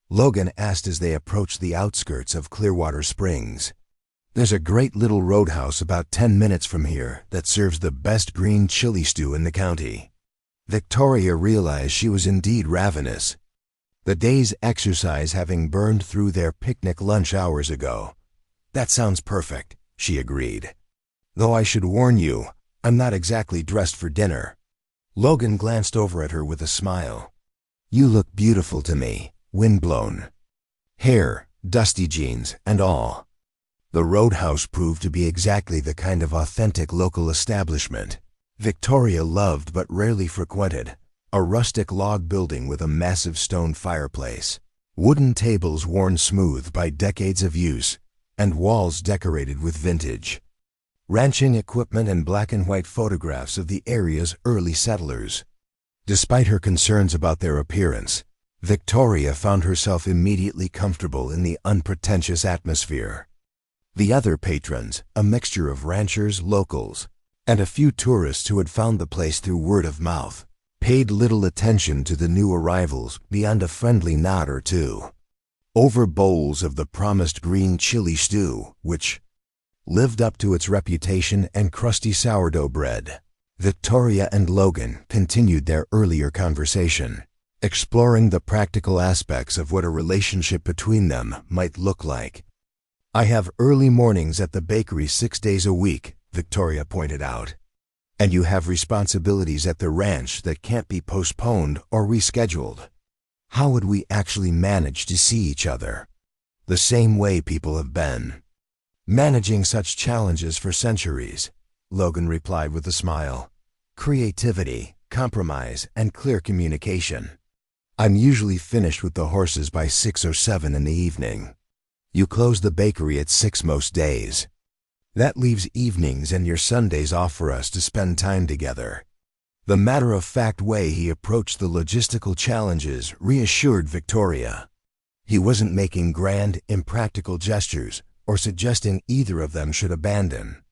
Logan asked as they approached the outskirts of Clearwater Springs. "There's a great little roadhouse about 10 minutes from here that serves the best green chili stew in the county." Victoria realized she was indeed ravenous, the day's exercise having burned through their picnic lunch hours ago. "That sounds perfect," she agreed. "Though I should warn you, I'm not exactly dressed for dinner." Logan glanced over at her with a smile. "You look beautiful to me, windblown. Hair, dusty jeans, and all." The roadhouse proved to be exactly the kind of authentic local establishment Victoria loved but rarely frequented. A rustic log building with a massive stone fireplace, wooden tables worn smooth by decades of use, and walls decorated with vintage ranching equipment and black and white photographs of the area's early settlers. Despite her concerns about their appearance, Victoria found herself immediately comfortable in the unpretentious atmosphere. The other patrons, a mixture of ranchers, locals, and a few tourists who had found the place through word of mouth, paid little attention to the new arrivals beyond a friendly nod or two over bowls of the promised green chili stew, which lived up to its reputation, and crusty sourdough bread. Victoria and Logan continued their earlier conversation, exploring the practical aspects of what a relationship between them might look like. "I have early mornings at the bakery 6 days a week," Victoria pointed out. "And you have responsibilities at the ranch that can't be postponed or rescheduled. How would we actually manage to see each other the same way people have been managing such challenges for centuries?" Logan replied with a smile. "Creativity, compromise, and clear communication. I'm usually finished with the horses by 6 or 7 in the evening. You close the bakery at 6 most days. That leaves evenings and your Sundays off for us to spend time together." The matter-of-fact way he approached the logistical challenges reassured Victoria. He wasn't making grand, impractical gestures or suggesting either of them should abandon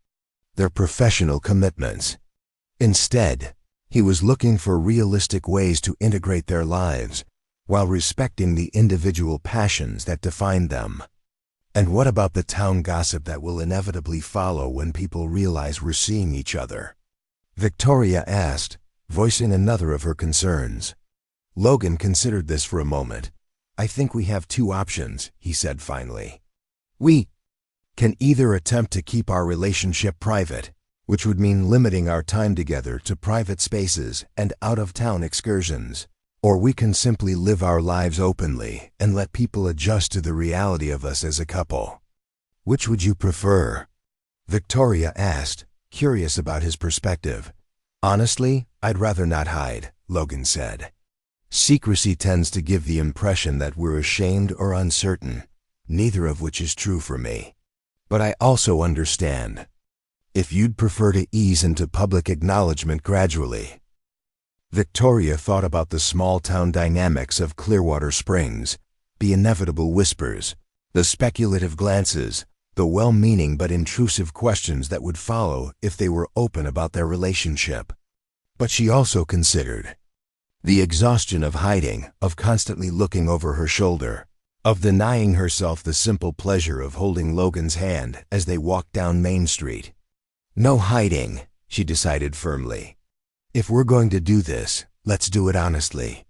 their professional commitments. Instead, he was looking for realistic ways to integrate their lives while respecting the individual passions that defined them. "And what about the town gossip that will inevitably follow when people realize we're seeing each other?" Victoria asked, voicing another of her concerns. Logan considered this for a moment. "I think we have 2 options," he said finally. "We can either attempt to keep our relationship private, which would mean limiting our time together to private spaces and out-of-town excursions, or we can simply live our lives openly and let people adjust to the reality of us as a couple. Which would you prefer?" Victoria asked, curious about his perspective. "Honestly, I'd rather not hide," Logan said. "Secrecy tends to give the impression that we're ashamed or uncertain, neither of which is true for me. But I also understand if you'd prefer to ease into public acknowledgement gradually." Victoria thought about the small-town dynamics of Clearwater Springs, the inevitable whispers, the speculative glances, the well-meaning but intrusive questions that would follow if they were open about their relationship. But she also considered the exhaustion of hiding, of constantly looking over her shoulder, of denying herself the simple pleasure of holding Logan's hand as they walked down Main Street. "No hiding," she decided firmly. "If we're going to do this, let's do it honestly.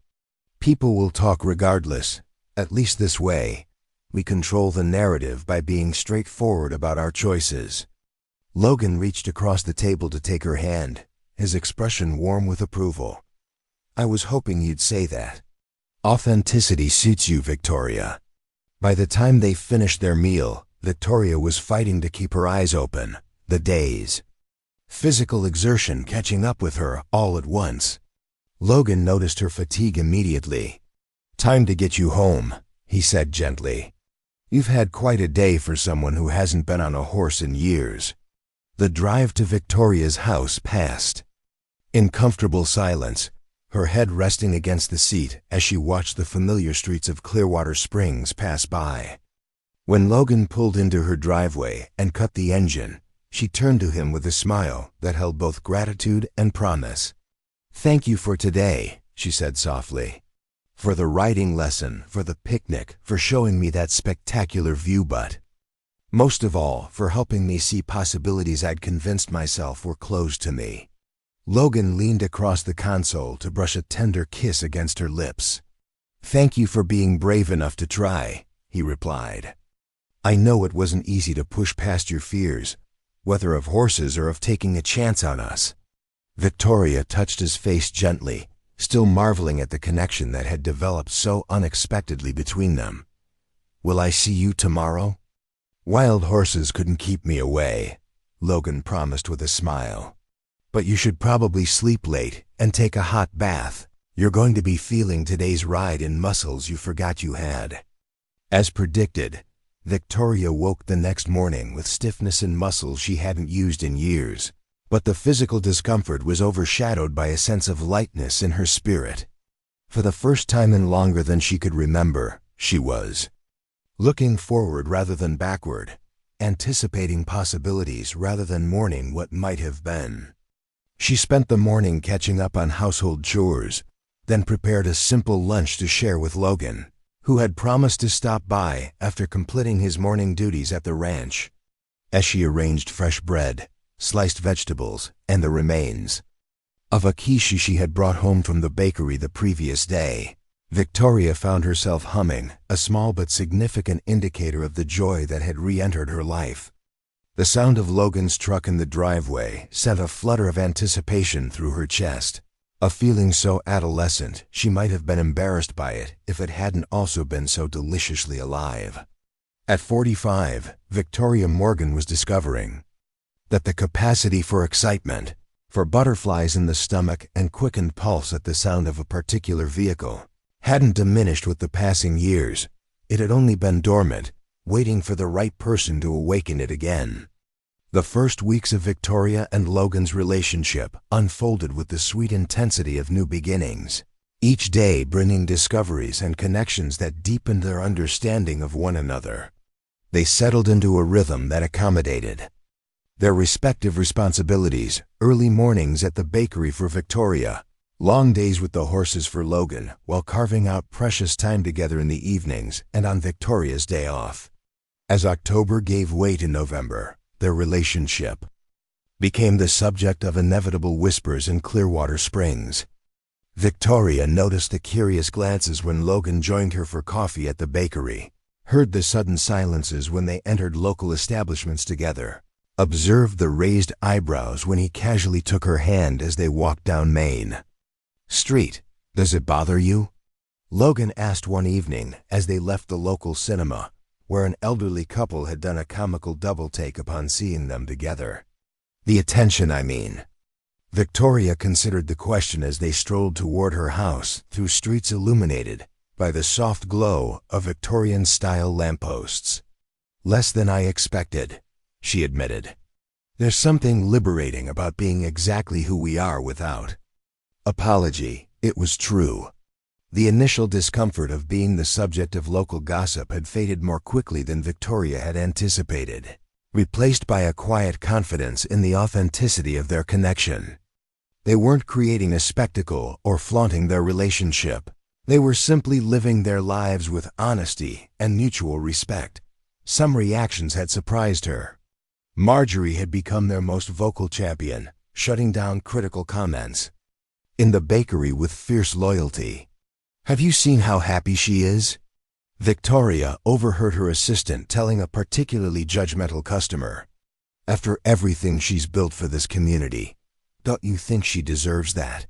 People will talk regardless. At least this way, we control the narrative by being straightforward about our choices." Logan reached across the table to take her hand, his expression warm with approval. "I was hoping you'd say that. Authenticity suits you, Victoria." By the time they finished their meal, Victoria was fighting to keep her eyes open, the day's physical exertion catching up with her all at once. Logan noticed her fatigue immediately. "Time to get you home," he said gently. You've had quite a day for someone who hasn't been on a horse in years." The drive to Victoria's house passed in comfortable silence, her head resting against the seat as she watched the familiar streets of Clearwater Springs pass by. When Logan pulled into her driveway and cut the engine, she turned to him with a smile that held both gratitude and promise. "Thank you for today," she said softly. "For the riding lesson, for the picnic, for showing me that spectacular view, but most of all, for helping me see possibilities I'd convinced myself were closed to me." Logan leaned across the console to brush a tender kiss against her lips. "Thank you for being brave enough to try," he replied. "I know it wasn't easy to push past your fears, whether of horses or of taking a chance on us." Victoria touched his face gently, still marveling at the connection that had developed so unexpectedly between them. "Will I see you tomorrow?" "Wild horses couldn't keep me away," Logan promised with a smile. "But you should probably sleep late and take a hot bath. You're going to be feeling today's ride in muscles you forgot you had." As predicted, Victoria woke the next morning with stiffness in muscles she hadn't used in years, but the physical discomfort was overshadowed by a sense of lightness in her spirit. For the first time in longer than she could remember, she was looking forward rather than backward, anticipating possibilities rather than mourning what might have been. She spent the morning catching up on household chores, then prepared a simple lunch to share with Logan, who had promised to stop by after completing his morning duties at the ranch. As she arranged fresh bread, sliced vegetables, and the remains of a quiche she had brought home from the bakery the previous day, Victoria found herself humming, a small but significant indicator of the joy that had re-entered her life. The sound of Logan's truck in the driveway sent a flutter of anticipation through her chest, a feeling so adolescent she might have been embarrassed by it if it hadn't also been so deliciously alive. At 45, Victoria Morgan was discovering that the capacity for excitement, for butterflies in the stomach and quickened pulse at the sound of a particular vehicle, hadn't diminished with the passing years. It had only been dormant, waiting for the right person to awaken it again. The first weeks of Victoria and Logan's relationship unfolded with the sweet intensity of new beginnings, each day bringing discoveries and connections that deepened their understanding of one another. They settled into a rhythm that accommodated their respective responsibilities: early mornings at the bakery for Victoria, long days with the horses for Logan, while carving out precious time together in the evenings and on Victoria's day off. As October gave way to November, their relationship became the subject of inevitable whispers in Clearwater Springs. Victoria noticed the curious glances when Logan joined her for coffee at the bakery, heard the sudden silences when they entered local establishments together, observed the raised eyebrows when he casually took her hand as they walked down Main Street. "Does it bother you?" Logan asked one evening as they left the local cinema, where an elderly couple had done a comical double-take upon seeing them together. "The attention, I mean." Victoria considered the question as they strolled toward her house through streets illuminated by the soft glow of Victorian-style lampposts. "Less than I expected," she admitted. "There's something liberating about being exactly who we are without apology." It was true. The initial discomfort of being the subject of local gossip had faded more quickly than Victoria had anticipated, replaced by a quiet confidence in the authenticity of their connection. They weren't creating a spectacle or flaunting their relationship. They were simply living their lives with honesty and mutual respect. Some reactions had surprised her. Marjorie had become their most vocal champion, shutting down critical comments in the bakery with fierce loyalty. "Have you seen how happy she is?" Victoria overheard her assistant telling a particularly judgmental customer. "After everything she's built for this community, don't you think she deserves that?"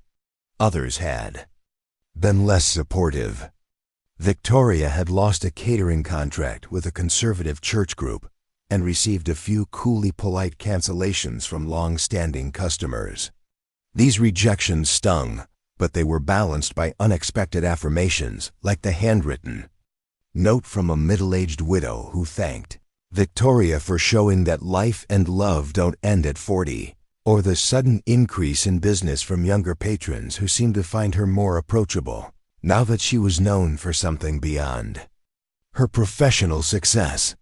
Others had been less supportive. Victoria had lost a catering contract with a conservative church group and received a few coolly polite cancellations from long-standing customers. These rejections stung, but they were balanced by unexpected affirmations like the handwritten Note from a middle-aged widow who thanked Victoria for showing that life and love don't end at 40, or the sudden increase in business from younger patrons who seemed to find her more approachable, now that she was known for something beyond her professional success.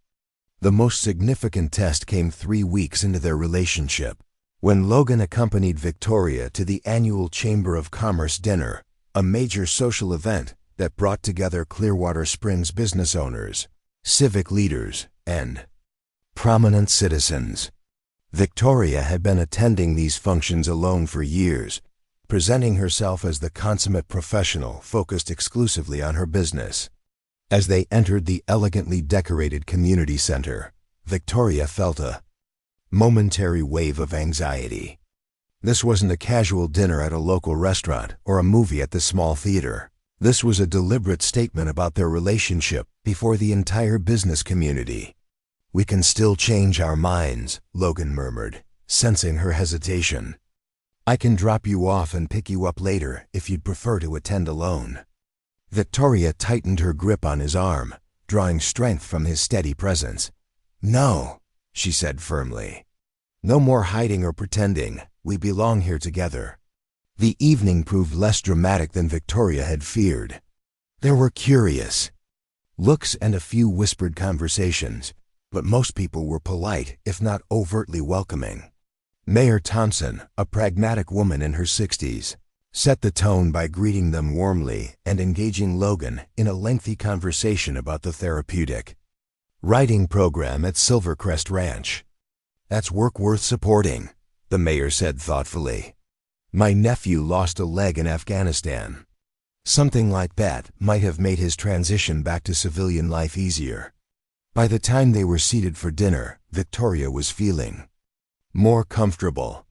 The most significant test came 3 weeks into their relationship, when Logan accompanied Victoria to the annual Chamber of Commerce dinner, a major social event that brought together Clearwater Springs business owners, civic leaders, and prominent citizens. Victoria had been attending these functions alone for years, presenting herself as the consummate professional focused exclusively on her business. As they entered the elegantly decorated community center, Victoria felt a momentary wave of anxiety. This wasn't a casual dinner at a local restaurant or a movie at the small theater. This was a deliberate statement about their relationship before the entire business community. "We can still change our minds," Logan murmured, sensing her hesitation. "I can drop you off and pick you up later if you'd prefer to attend alone." Victoria tightened her grip on his arm, drawing strength from his steady presence. "No," she said firmly. "No more hiding or pretending. We belong here together." The evening proved less dramatic than Victoria had feared. There were curious looks and a few whispered conversations, but most people were polite, if not overtly welcoming. Mayor Thompson, a pragmatic woman in her 60s, set the tone by greeting them warmly and engaging Logan in a lengthy conversation about the therapeutic writing program at Silvercrest Ranch. "That's work worth supporting," the mayor said thoughtfully. "My nephew lost a leg in Afghanistan. Something like that might have made his transition back to civilian life easier." By the time they were seated for dinner, Victoria was feeling more comfortable.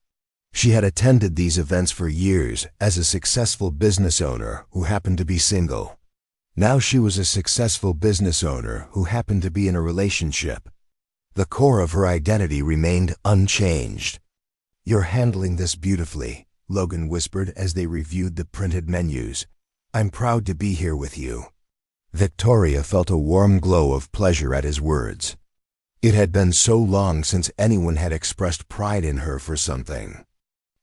She had attended these events for years as a successful business owner who happened to be single. Now she was a successful business owner who happened to be in a relationship. The core of her identity remained unchanged. "You're handling this beautifully," Logan whispered as they reviewed the printed menus. "I'm proud to be here with you." Victoria felt a warm glow of pleasure at his words. It had been so long since anyone had expressed pride in her for something.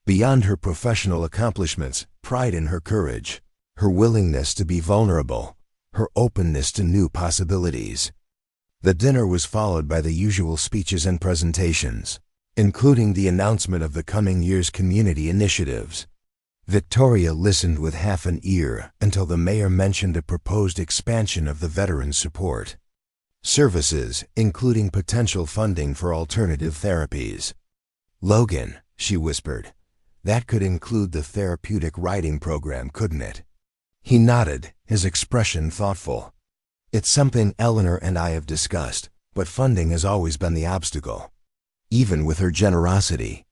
Beyond her professional accomplishments, pride in her courage, her willingness to be vulnerable, her openness to new possibilities. The dinner was followed by the usual speeches and presentations, including the announcement of the coming year's community initiatives. Victoria listened with half an ear until the mayor mentioned a proposed expansion of the veteran support services, including potential funding for alternative therapies. "Logan," she whispered, "that could include the therapeutic writing program, couldn't it?" He nodded, his expression thoughtful. "It's something Eleanor and I have discussed, but funding has always been the obstacle. Even with her generosity,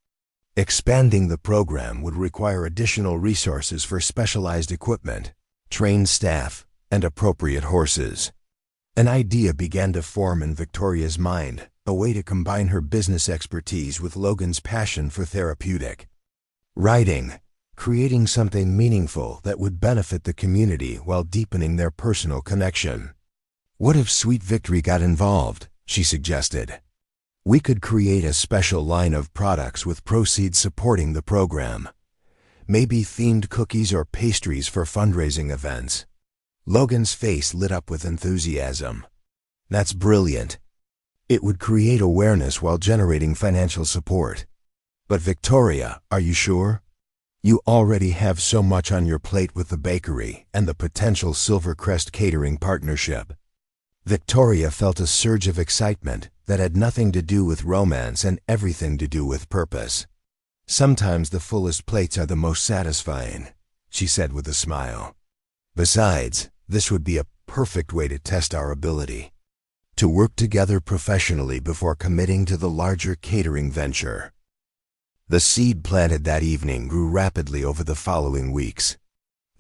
expanding the program would require additional resources for specialized equipment, trained staff, and appropriate horses." An idea began to form in Victoria's mind, a way to combine her business expertise with Logan's passion for therapeutic writing, creating something meaningful that would benefit the community while deepening their personal connection. "What if Sweet Victory got involved?" she suggested. "We could create a special line of products with proceeds supporting the program. Maybe themed cookies or pastries for fundraising events." Logan's face lit up with enthusiasm. "That's brilliant. It would create awareness while generating financial support." "But Victoria, are you sure? You already have so much on your plate with the bakery and the potential Silvercrest catering partnership." Victoria felt a surge of excitement that had nothing to do with romance and everything to do with purpose. "Sometimes the fullest plates are the most satisfying," she said with a smile. "Besides, this would be a perfect way to test our ability to work together professionally before committing to the larger catering venture." The seed planted that evening grew rapidly over the following weeks.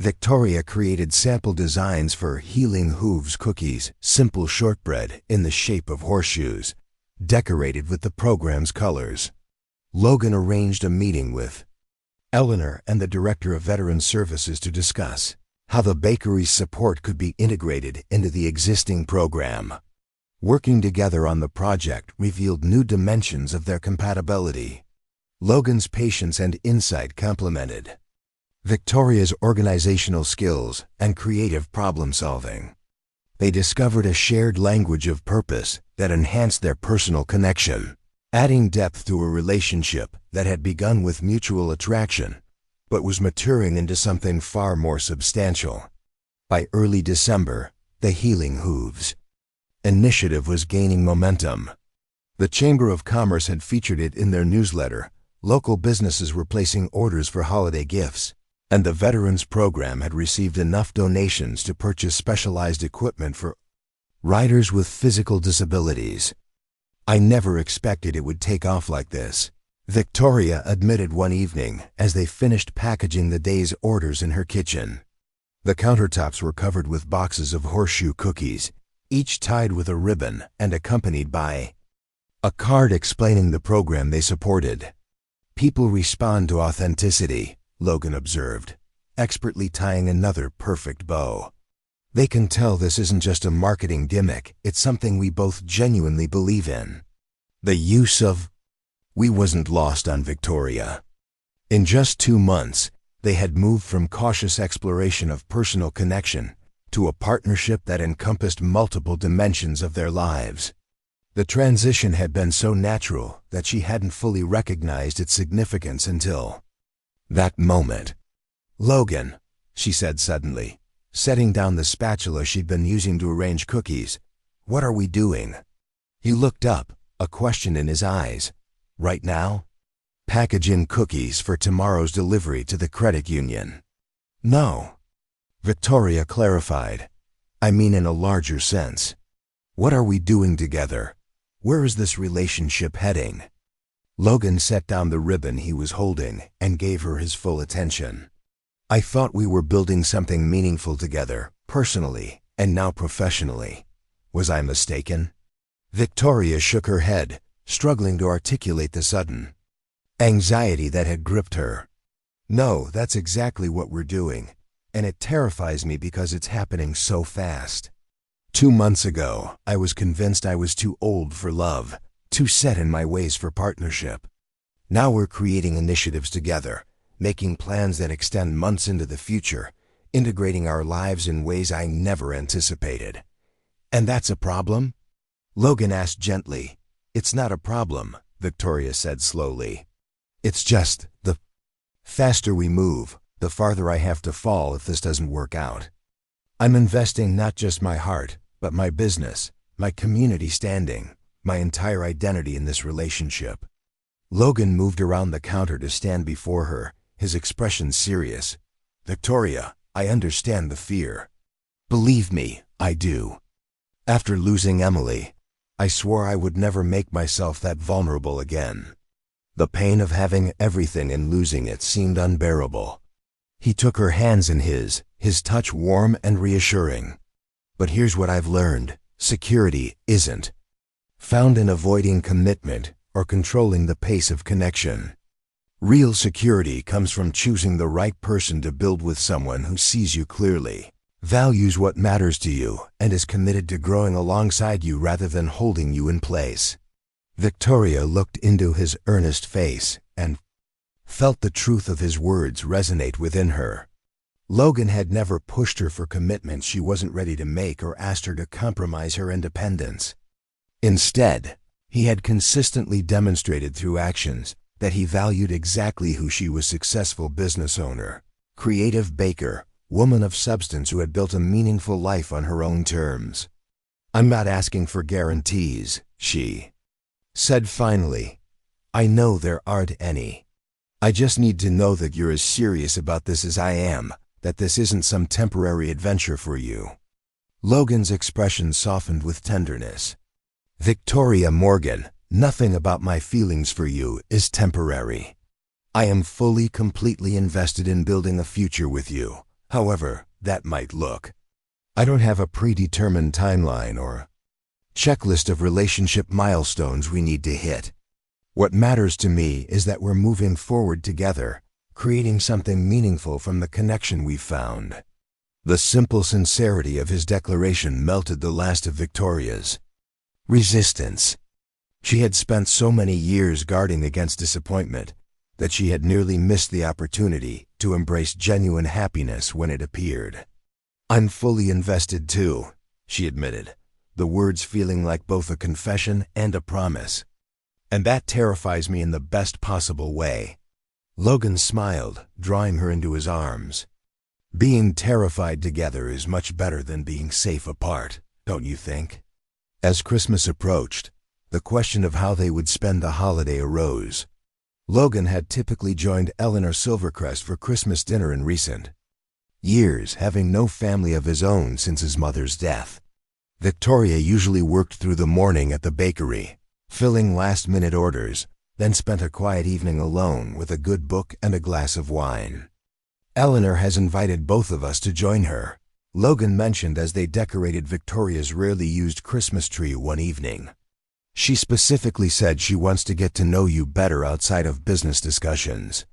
Victoria created sample designs for Healing Hooves cookies, simple shortbread in the shape of horseshoes, decorated with the program's colors. Logan arranged a meeting with Eleanor and the Director of Veteran Services to discuss how the bakery's support could be integrated into the existing program. Working together on the project revealed new dimensions of their compatibility. Logan's patience and insight complemented Victoria's organizational skills and creative problem-solving. They discovered a shared language of purpose that enhanced their personal connection, adding depth to a relationship that had begun with mutual attraction but was maturing into something far more substantial. By early December, the Healing Hooves initiative was gaining momentum. The Chamber of Commerce had featured it in their newsletter, local businesses were placing orders for holiday gifts, and the Veterans Program had received enough donations to purchase specialized equipment for riders with physical disabilities. "I never expected it would take off like this," Victoria admitted one evening as they finished packaging the day's orders in her kitchen. The countertops were covered with boxes of horseshoe cookies, each tied with a ribbon and accompanied by a card explaining the program they supported. "People respond to authenticity," Logan observed, expertly tying another perfect bow. "They can tell this isn't just a marketing gimmick, it's something we both genuinely believe in." The use of "we" wasn't lost on Victoria. In just 2 months, they had moved from cautious exploration of personal connection to a partnership that encompassed multiple dimensions of their lives. The transition had been so natural that she hadn't fully recognized its significance until that moment. "Logan," she said suddenly, setting down the spatula she'd been using to arrange cookies, "what are we doing?" He looked up, a question in his eyes. "Right now? Packaging cookies for tomorrow's delivery to the credit union." "No," Victoria clarified. "I mean in a larger sense. What are we doing together? Where is this relationship heading?" Logan set down the ribbon he was holding and gave her his full attention. "I thought we were building something meaningful together, personally, and now professionally. Was I mistaken?" Victoria shook her head, struggling to articulate the sudden anxiety that had gripped her. "No, that's exactly what we're doing, and it terrifies me because it's happening so fast. 2 months ago, I was convinced I was too old for love, too set in my ways for partnership. Now we're creating initiatives together, making plans that extend months into the future, integrating our lives in ways I never anticipated." "And that's a problem?" Logan asked gently. "It's not a problem," Victoria said slowly. "It's just, the faster we move, the farther I have to fall if this doesn't work out. I'm investing not just my heart, but my business, my community standing, my entire identity in this relationship." Logan moved around the counter to stand before her, his expression serious. "Victoria, I understand the fear. Believe me, I do. After losing Emily, I swore I would never make myself that vulnerable again. The pain of having everything and losing it seemed unbearable." He took her hands in his touch warm and reassuring. "But here's what I've learned. Security isn't found in avoiding commitment or controlling the pace of connection. Real security comes from choosing the right person to build with, someone who sees you clearly, values what matters to you, and is committed to growing alongside you rather than holding you in place." Victoria looked into his earnest face and felt the truth of his words resonate within her. Logan had never pushed her for commitments she wasn't ready to make or asked her to compromise her independence. Instead, he had consistently demonstrated through actions that he valued exactly who she was: successful business owner, creative baker, woman of substance who had built a meaningful life on her own terms. "I'm not asking for guarantees," she said finally. "I know there aren't any. I just need to know that you're as serious about this as I am, that this isn't some temporary adventure for you." Logan's expression softened with tenderness. "Victoria Morgan, nothing about my feelings for you is temporary. I am fully, completely invested in building a future with you, however that might look. I don't have a predetermined timeline or checklist of relationship milestones we need to hit. What matters to me is that we're moving forward together, creating something meaningful from the connection we've found." The simple sincerity of his declaration melted the last of Victoria's resistance. She had spent so many years guarding against disappointment that she had nearly missed the opportunity to embrace genuine happiness when it appeared. "I'm fully invested too," she admitted, the words feeling like both a confession and a promise. "And that terrifies me in the best possible way." Logan smiled, drawing her into his arms. "Being terrified together is much better than being safe apart, don't you think?" As Christmas approached, the question of how they would spend the holiday arose. Logan had typically joined Eleanor Silvercrest for Christmas dinner in recent years, having no family of his own since his mother's death. Victoria usually worked through the morning at the bakery, filling last-minute orders, then spent a quiet evening alone with a good book and a glass of wine. "Eleanor has invited both of us to join her," Logan mentioned as they decorated Victoria's rarely used Christmas tree one evening. "She specifically said she wants to get to know you better outside of business discussions."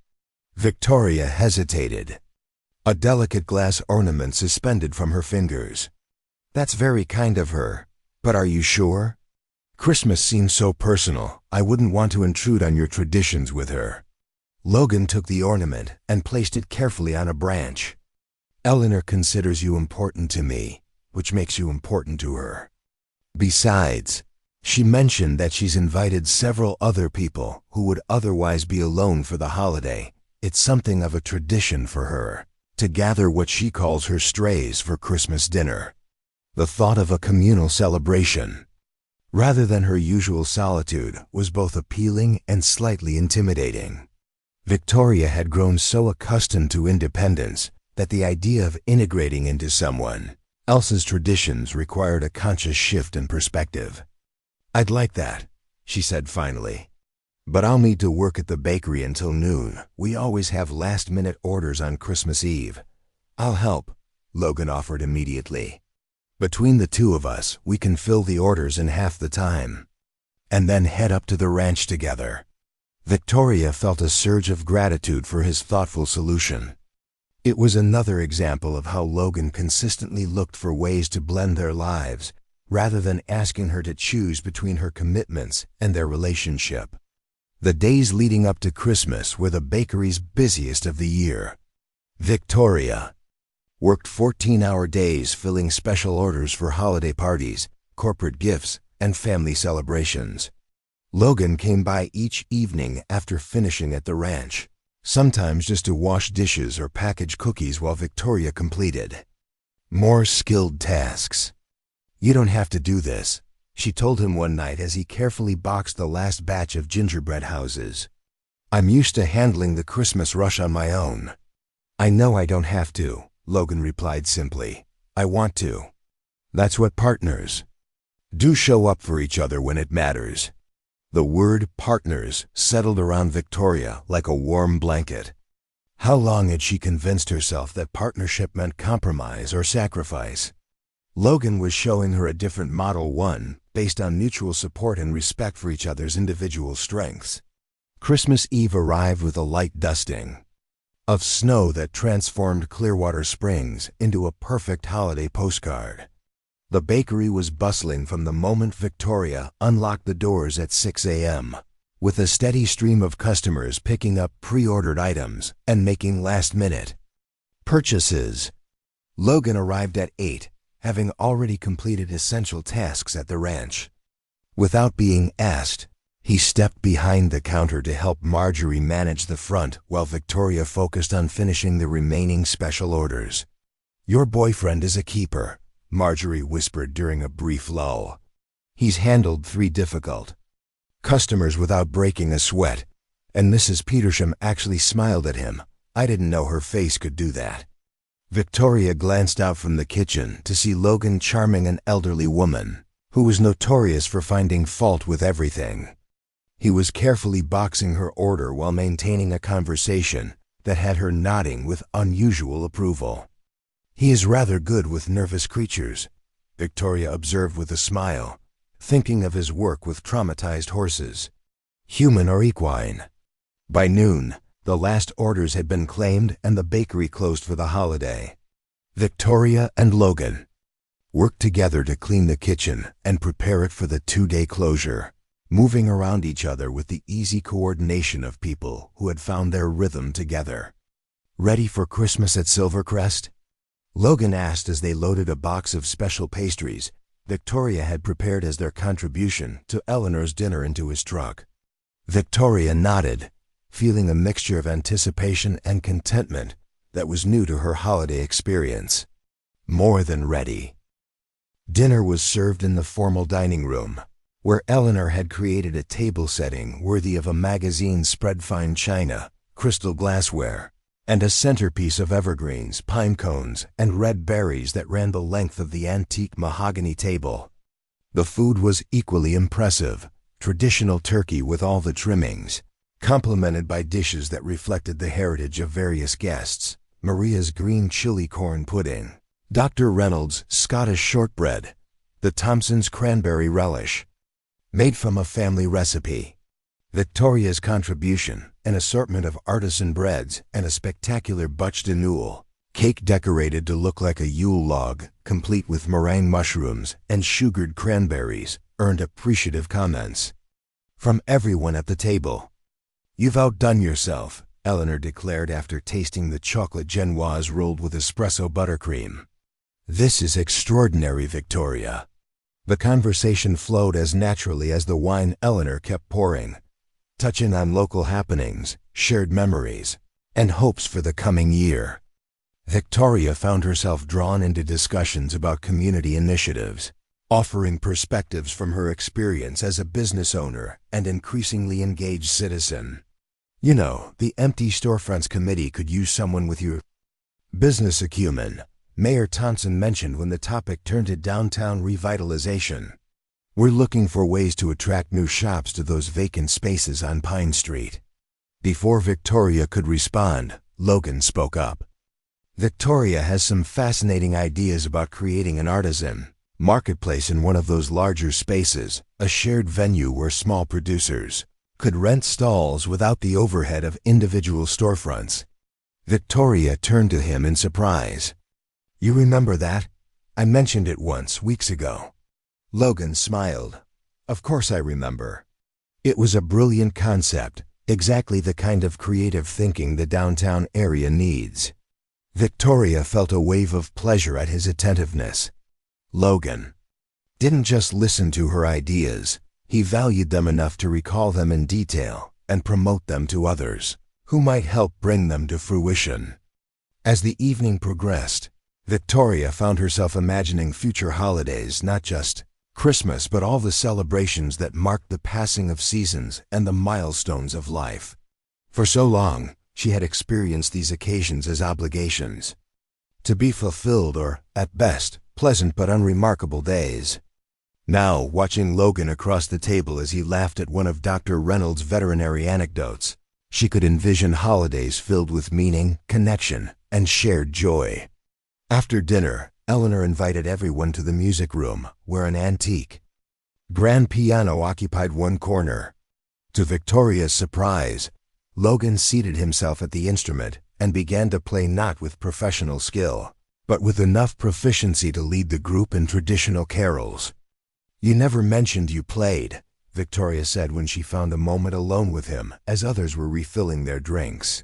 Victoria hesitated, a delicate glass ornament suspended from her fingers. "That's very kind of her, but are you sure? Christmas seems so personal, I wouldn't want to intrude on your traditions with her." Logan took the ornament and placed it carefully on a branch. "Eleanor considers you important to me, which makes you important to her. Besides, she mentioned that she's invited several other people who would otherwise be alone for the holiday. It's something of a tradition for her to gather what she calls her strays for Christmas dinner." The thought of a communal celebration, rather than her usual solitude, was both appealing and slightly intimidating. Victoria had grown so accustomed to independence that the idea of integrating into someone else's traditions required a conscious shift in perspective. "I'd like that," she said finally. "But I'll need to work at the bakery until noon. We always have last-minute orders on Christmas Eve." "I'll help," Logan offered immediately. "Between the two of us, we can fill the orders in half the time, and then head up to the ranch together." Victoria felt a surge of gratitude for his thoughtful solution. It was another example of how Logan consistently looked for ways to blend their lives, rather than asking her to choose between her commitments and their relationship. The days leading up to Christmas were the bakery's busiest of the year. Victoria worked 14-hour days filling special orders for holiday parties, corporate gifts, and family celebrations. Logan came by each evening after finishing at the ranch, sometimes just to wash dishes or package cookies while Victoria completed more skilled tasks. "You don't have to do this," she told him one night as he carefully boxed the last batch of gingerbread houses. "I'm used to handling the Christmas rush on my own." "I know I don't have to," Logan replied simply. "I want to." That's what partners do, show up for each other when it matters. The word partners settled around Victoria like a warm blanket. How long had she convinced herself that partnership meant compromise or sacrifice? Logan was showing her a different model, one based on mutual support and respect for each other's individual strengths. Christmas Eve arrived with a light dusting of snow that transformed Clearwater Springs into a perfect holiday postcard. The bakery was bustling from the moment Victoria unlocked the doors at 6 a.m., with a steady stream of customers picking up pre-ordered items and making last-minute purchases. Logan arrived at 8, having already completed essential tasks at the ranch. Without being asked, he stepped behind the counter to help Marjorie manage the front while Victoria focused on finishing the remaining special orders. "Your boyfriend is a keeper," Marjorie whispered during a brief lull. "He's handled 3 difficult customers without breaking a sweat, and Mrs. Petersham actually smiled at him. I didn't know her face could do that." Victoria glanced out from the kitchen to see Logan charming an elderly woman who was notorious for finding fault with everything. He was carefully boxing her order while maintaining a conversation that had her nodding with unusual approval. "He is rather good with nervous creatures," Victoria observed with a smile, thinking of his work with traumatized horses, human or equine. By noon, the last orders had been claimed and the bakery closed for the holiday. Victoria and Logan worked together to clean the kitchen and prepare it for the 2-day closure, moving around each other with the easy coordination of people who had found their rhythm together. "Ready for Christmas at Silvercrest?" Logan asked as they loaded a box of special pastries Victoria had prepared as their contribution to Eleanor's dinner into his truck. Victoria nodded, feeling a mixture of anticipation and contentment that was new to her holiday experience. More than ready. Dinner was served in the formal dining room, where Eleanor had created a table setting worthy of a magazine's spread fine china, crystal glassware, and a centerpiece of evergreens, pine cones, and red berries that ran the length of the antique mahogany table. The food was equally impressive, traditional turkey with all the trimmings, complemented by dishes that reflected the heritage of various guests: Maria's green chili corn pudding, Dr. Reynolds' Scottish shortbread, the Thompsons' cranberry relish, made from a family recipe, Victoria's contribution, an assortment of artisan breads, and a spectacular bûche de Noël, cake decorated to look like a Yule log, complete with meringue mushrooms and sugared cranberries, earned appreciative comments from everyone at the table. "You've outdone yourself," Eleanor declared after tasting the chocolate genoise rolled with espresso buttercream. "This is extraordinary, Victoria." The conversation flowed as naturally as the wine Eleanor kept pouring, touching on local happenings, shared memories, and hopes for the coming year. Victoria found herself drawn into discussions about community initiatives, offering perspectives from her experience as a business owner and increasingly engaged citizen. "You know, the Empty Storefronts Committee could use someone with your business acumen," Mayor Thompson mentioned when the topic turned to downtown revitalization. "We're looking for ways to attract new shops to those vacant spaces on Pine Street." Before Victoria could respond, Logan spoke up. "Victoria has some fascinating ideas about creating an artisan marketplace in one of those larger spaces, a shared venue where small producers could rent stalls without the overhead of individual storefronts." Victoria turned to him in surprise. "You remember that? I mentioned it once, weeks ago." Logan smiled. "Of course I remember. It was a brilliant concept, exactly the kind of creative thinking the downtown area needs." Victoria felt a wave of pleasure at his attentiveness. Logan didn't just listen to her ideas, he valued them enough to recall them in detail and promote them to others who might help bring them to fruition. As the evening progressed, Victoria found herself imagining future holidays, not just Christmas, but all the celebrations that marked the passing of seasons and the milestones of life. For so long, she had experienced these occasions as obligations to be fulfilled or, at best, pleasant but unremarkable days. Now, watching Logan across the table as he laughed at one of Dr. Reynolds' veterinary anecdotes, she could envision holidays filled with meaning, connection, and shared joy. After dinner, Eleanor invited everyone to the music room, where an antique grand piano occupied one corner. To Victoria's surprise, Logan seated himself at the instrument and began to play not with professional skill, but with enough proficiency to lead the group in traditional carols. "You never mentioned you played," Victoria said when she found a moment alone with him as others were refilling their drinks.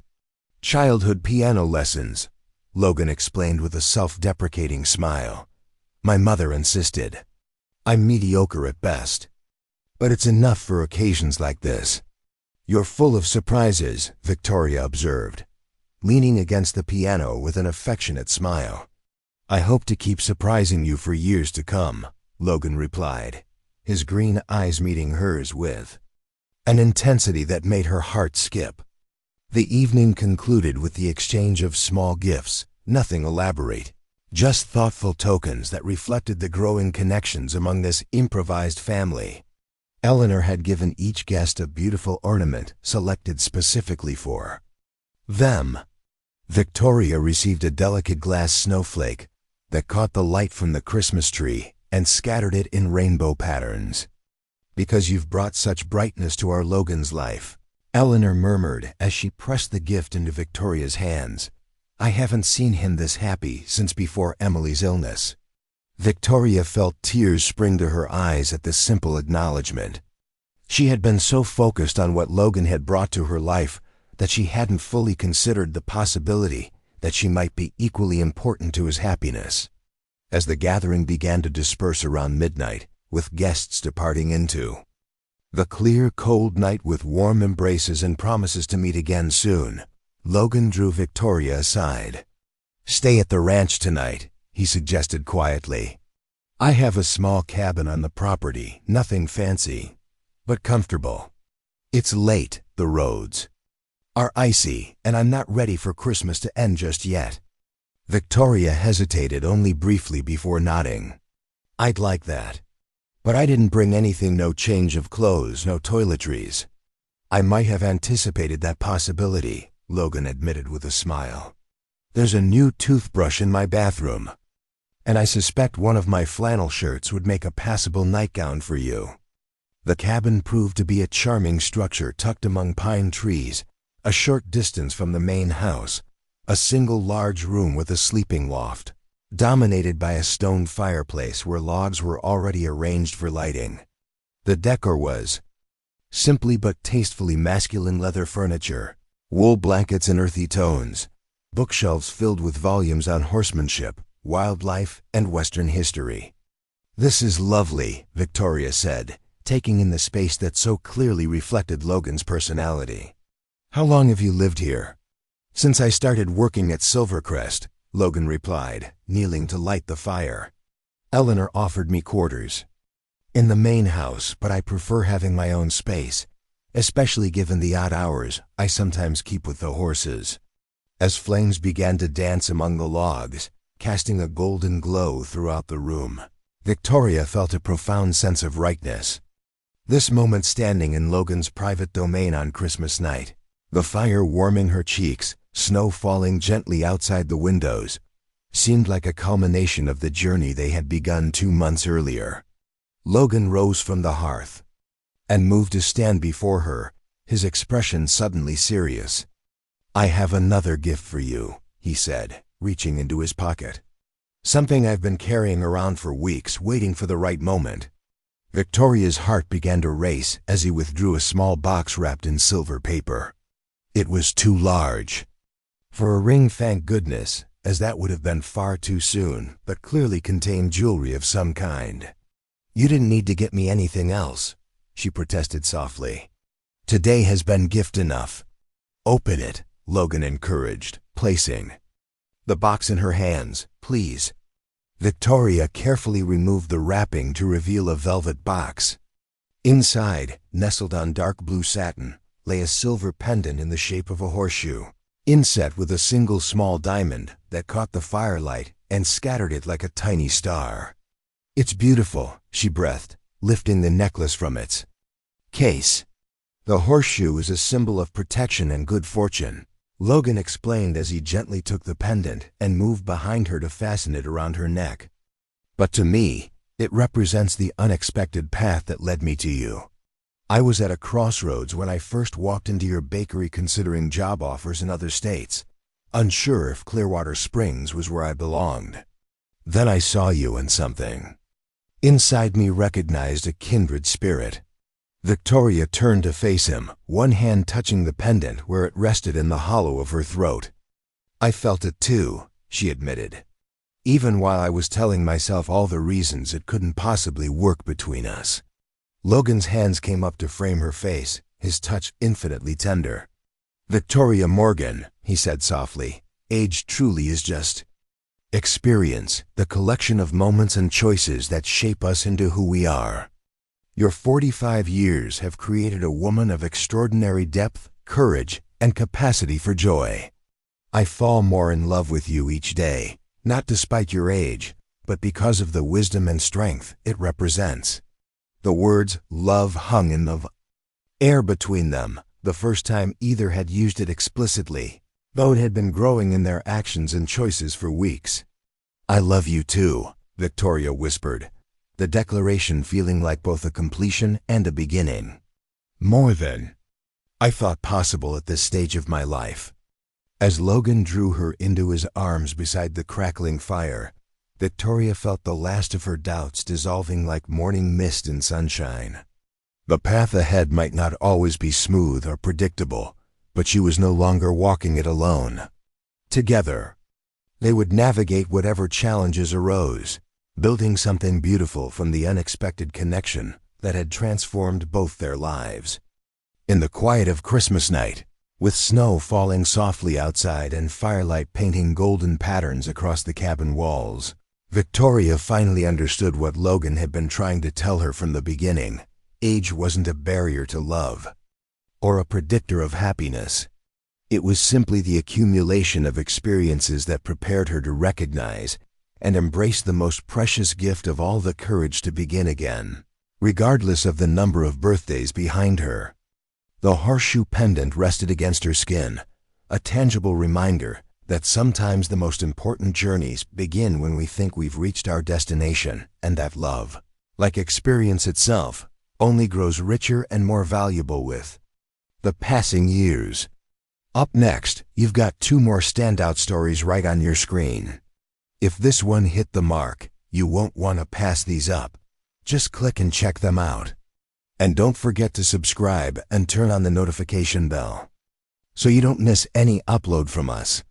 "Childhood piano lessons," Logan explained with a self-deprecating smile. "My mother insisted. I'm mediocre at best, but it's enough for occasions like this." "You're full of surprises," Victoria observed, leaning against the piano with an affectionate smile. "I hope to keep surprising you for years to come," Logan replied, his green eyes meeting hers with an intensity that made her heart skip. The evening concluded with the exchange of small gifts, nothing elaborate, just thoughtful tokens that reflected the growing connections among this improvised family. Eleanor had given each guest a beautiful ornament selected specifically for them. Victoria received a delicate glass snowflake that caught the light from the Christmas tree and scattered it in rainbow patterns. "Because you've brought such brightness to our Logan's life," Eleanor murmured as she pressed the gift into Victoria's hands. I haven't seen him this happy since before Emily's illness." Victoria felt tears spring to her eyes at this simple acknowledgement. She had been so focused on what Logan had brought to her life that she hadn't fully considered the possibility that she might be equally important to his happiness. As the gathering began to disperse around midnight, with guests departing into the clear, cold night with warm embraces and promises to meet again soon, Logan drew Victoria aside. "Stay at the ranch tonight," he suggested quietly. "I have a small cabin on the property, nothing fancy, but comfortable. It's late, the roads are icy, and I'm not ready for Christmas to end just yet." Victoria hesitated only briefly before nodding. "I'd like that. But I didn't bring anything, no change of clothes, no toiletries." "I might have anticipated that possibility," Logan admitted with a smile. "There's a new toothbrush in my bathroom, and I suspect one of my flannel shirts would make a passable nightgown for you." The cabin proved to be a charming structure tucked among pine trees, a short distance from the main house, a single large room with a sleeping loft, dominated by a stone fireplace where logs were already arranged for lighting. The decor was simply but tastefully masculine leather furniture, wool blankets in earthy tones, bookshelves filled with volumes on horsemanship, wildlife, and Western history. "This is lovely," Victoria said, taking in the space that so clearly reflected Logan's personality. "How long have you lived here?" "Since I started working at Silvercrest," Logan replied, kneeling to light the fire. "Eleanor offered me quarters in the main house, but I prefer having my own space, especially given the odd hours I sometimes keep with the horses." As flames began to dance among the logs, casting a golden glow throughout the room, Victoria felt a profound sense of rightness. This moment standing in Logan's private domain on Christmas night, the fire warming her cheeks, snow falling gently outside the windows, seemed like a culmination of the journey they had begun 2 months earlier. Logan rose from the hearth and moved to stand before her, his expression suddenly serious. "I have another gift for you," he said, reaching into his pocket. "Something I've been carrying around for weeks, waiting for the right moment." Victoria's heart began to race as he withdrew a small box wrapped in silver paper. It was too large for a ring, thank goodness, as that would have been far too soon, but clearly contained jewelry of some kind. "You didn't need to get me anything else," she protested softly. "Today has been gift enough." "Open it," Logan encouraged, placing the box in her hands. "Please." Victoria carefully removed the wrapping to reveal a velvet box. Inside, nestled on dark blue satin, lay a silver pendant in the shape of a horseshoe, inset with a single small diamond that caught the firelight and scattered it like a tiny star. "It's beautiful," she breathed, lifting the necklace from its case. "The horseshoe is a symbol of protection and good fortune," Logan explained as he gently took the pendant and moved behind her to fasten it around her neck. "But to me, it represents the unexpected path that led me to you. I was at a crossroads when I first walked into your bakery considering job offers in other states, unsure if Clearwater Springs was where I belonged. Then I saw you and something inside me recognized a kindred spirit." Victoria turned to face him, one hand touching the pendant where it rested in the hollow of her throat. "I felt it too," she admitted, "even while I was telling myself all the reasons it couldn't possibly work between us." Logan's hands came up to frame her face, his touch infinitely tender. "Victoria Morgan," he said softly, "age truly is just experience, the collection of moments and choices that shape us into who we are. Your 45 years have created a woman of extraordinary depth, courage, and capacity for joy. I fall more in love with you each day, not despite your age, but because of the wisdom and strength it represents." The words love hung in the air between them, the first time either had used it explicitly, though it had been growing in their actions and choices for weeks. "I love you too," Victoria whispered, the declaration feeling like both a completion and a beginning. "More than I thought possible at this stage of my life." As Logan drew her into his arms beside the crackling fire, Victoria felt the last of her doubts dissolving like morning mist in sunshine. The path ahead might not always be smooth or predictable, but she was no longer walking it alone. Together, they would navigate whatever challenges arose, building something beautiful from the unexpected connection that had transformed both their lives. In the quiet of Christmas night, with snow falling softly outside and firelight painting golden patterns across the cabin walls, Victoria finally understood what Logan had been trying to tell her from the beginning. Age wasn't a barrier to love, or a predictor of happiness. It was simply the accumulation of experiences that prepared her to recognize and embrace the most precious gift of all, the courage to begin again. Regardless of the number of birthdays behind her, the horseshoe pendant rested against her skin, a tangible reminder that sometimes the most important journeys begin when we think we've reached our destination, and that love, like experience itself, only grows richer and more valuable with the passing years. Up next, you've got 2 more standout stories right on your screen. If this one hit the mark, you won't want to pass these up. Just click and check them out. And don't forget to subscribe and turn on the notification bell so you don't miss any upload from us.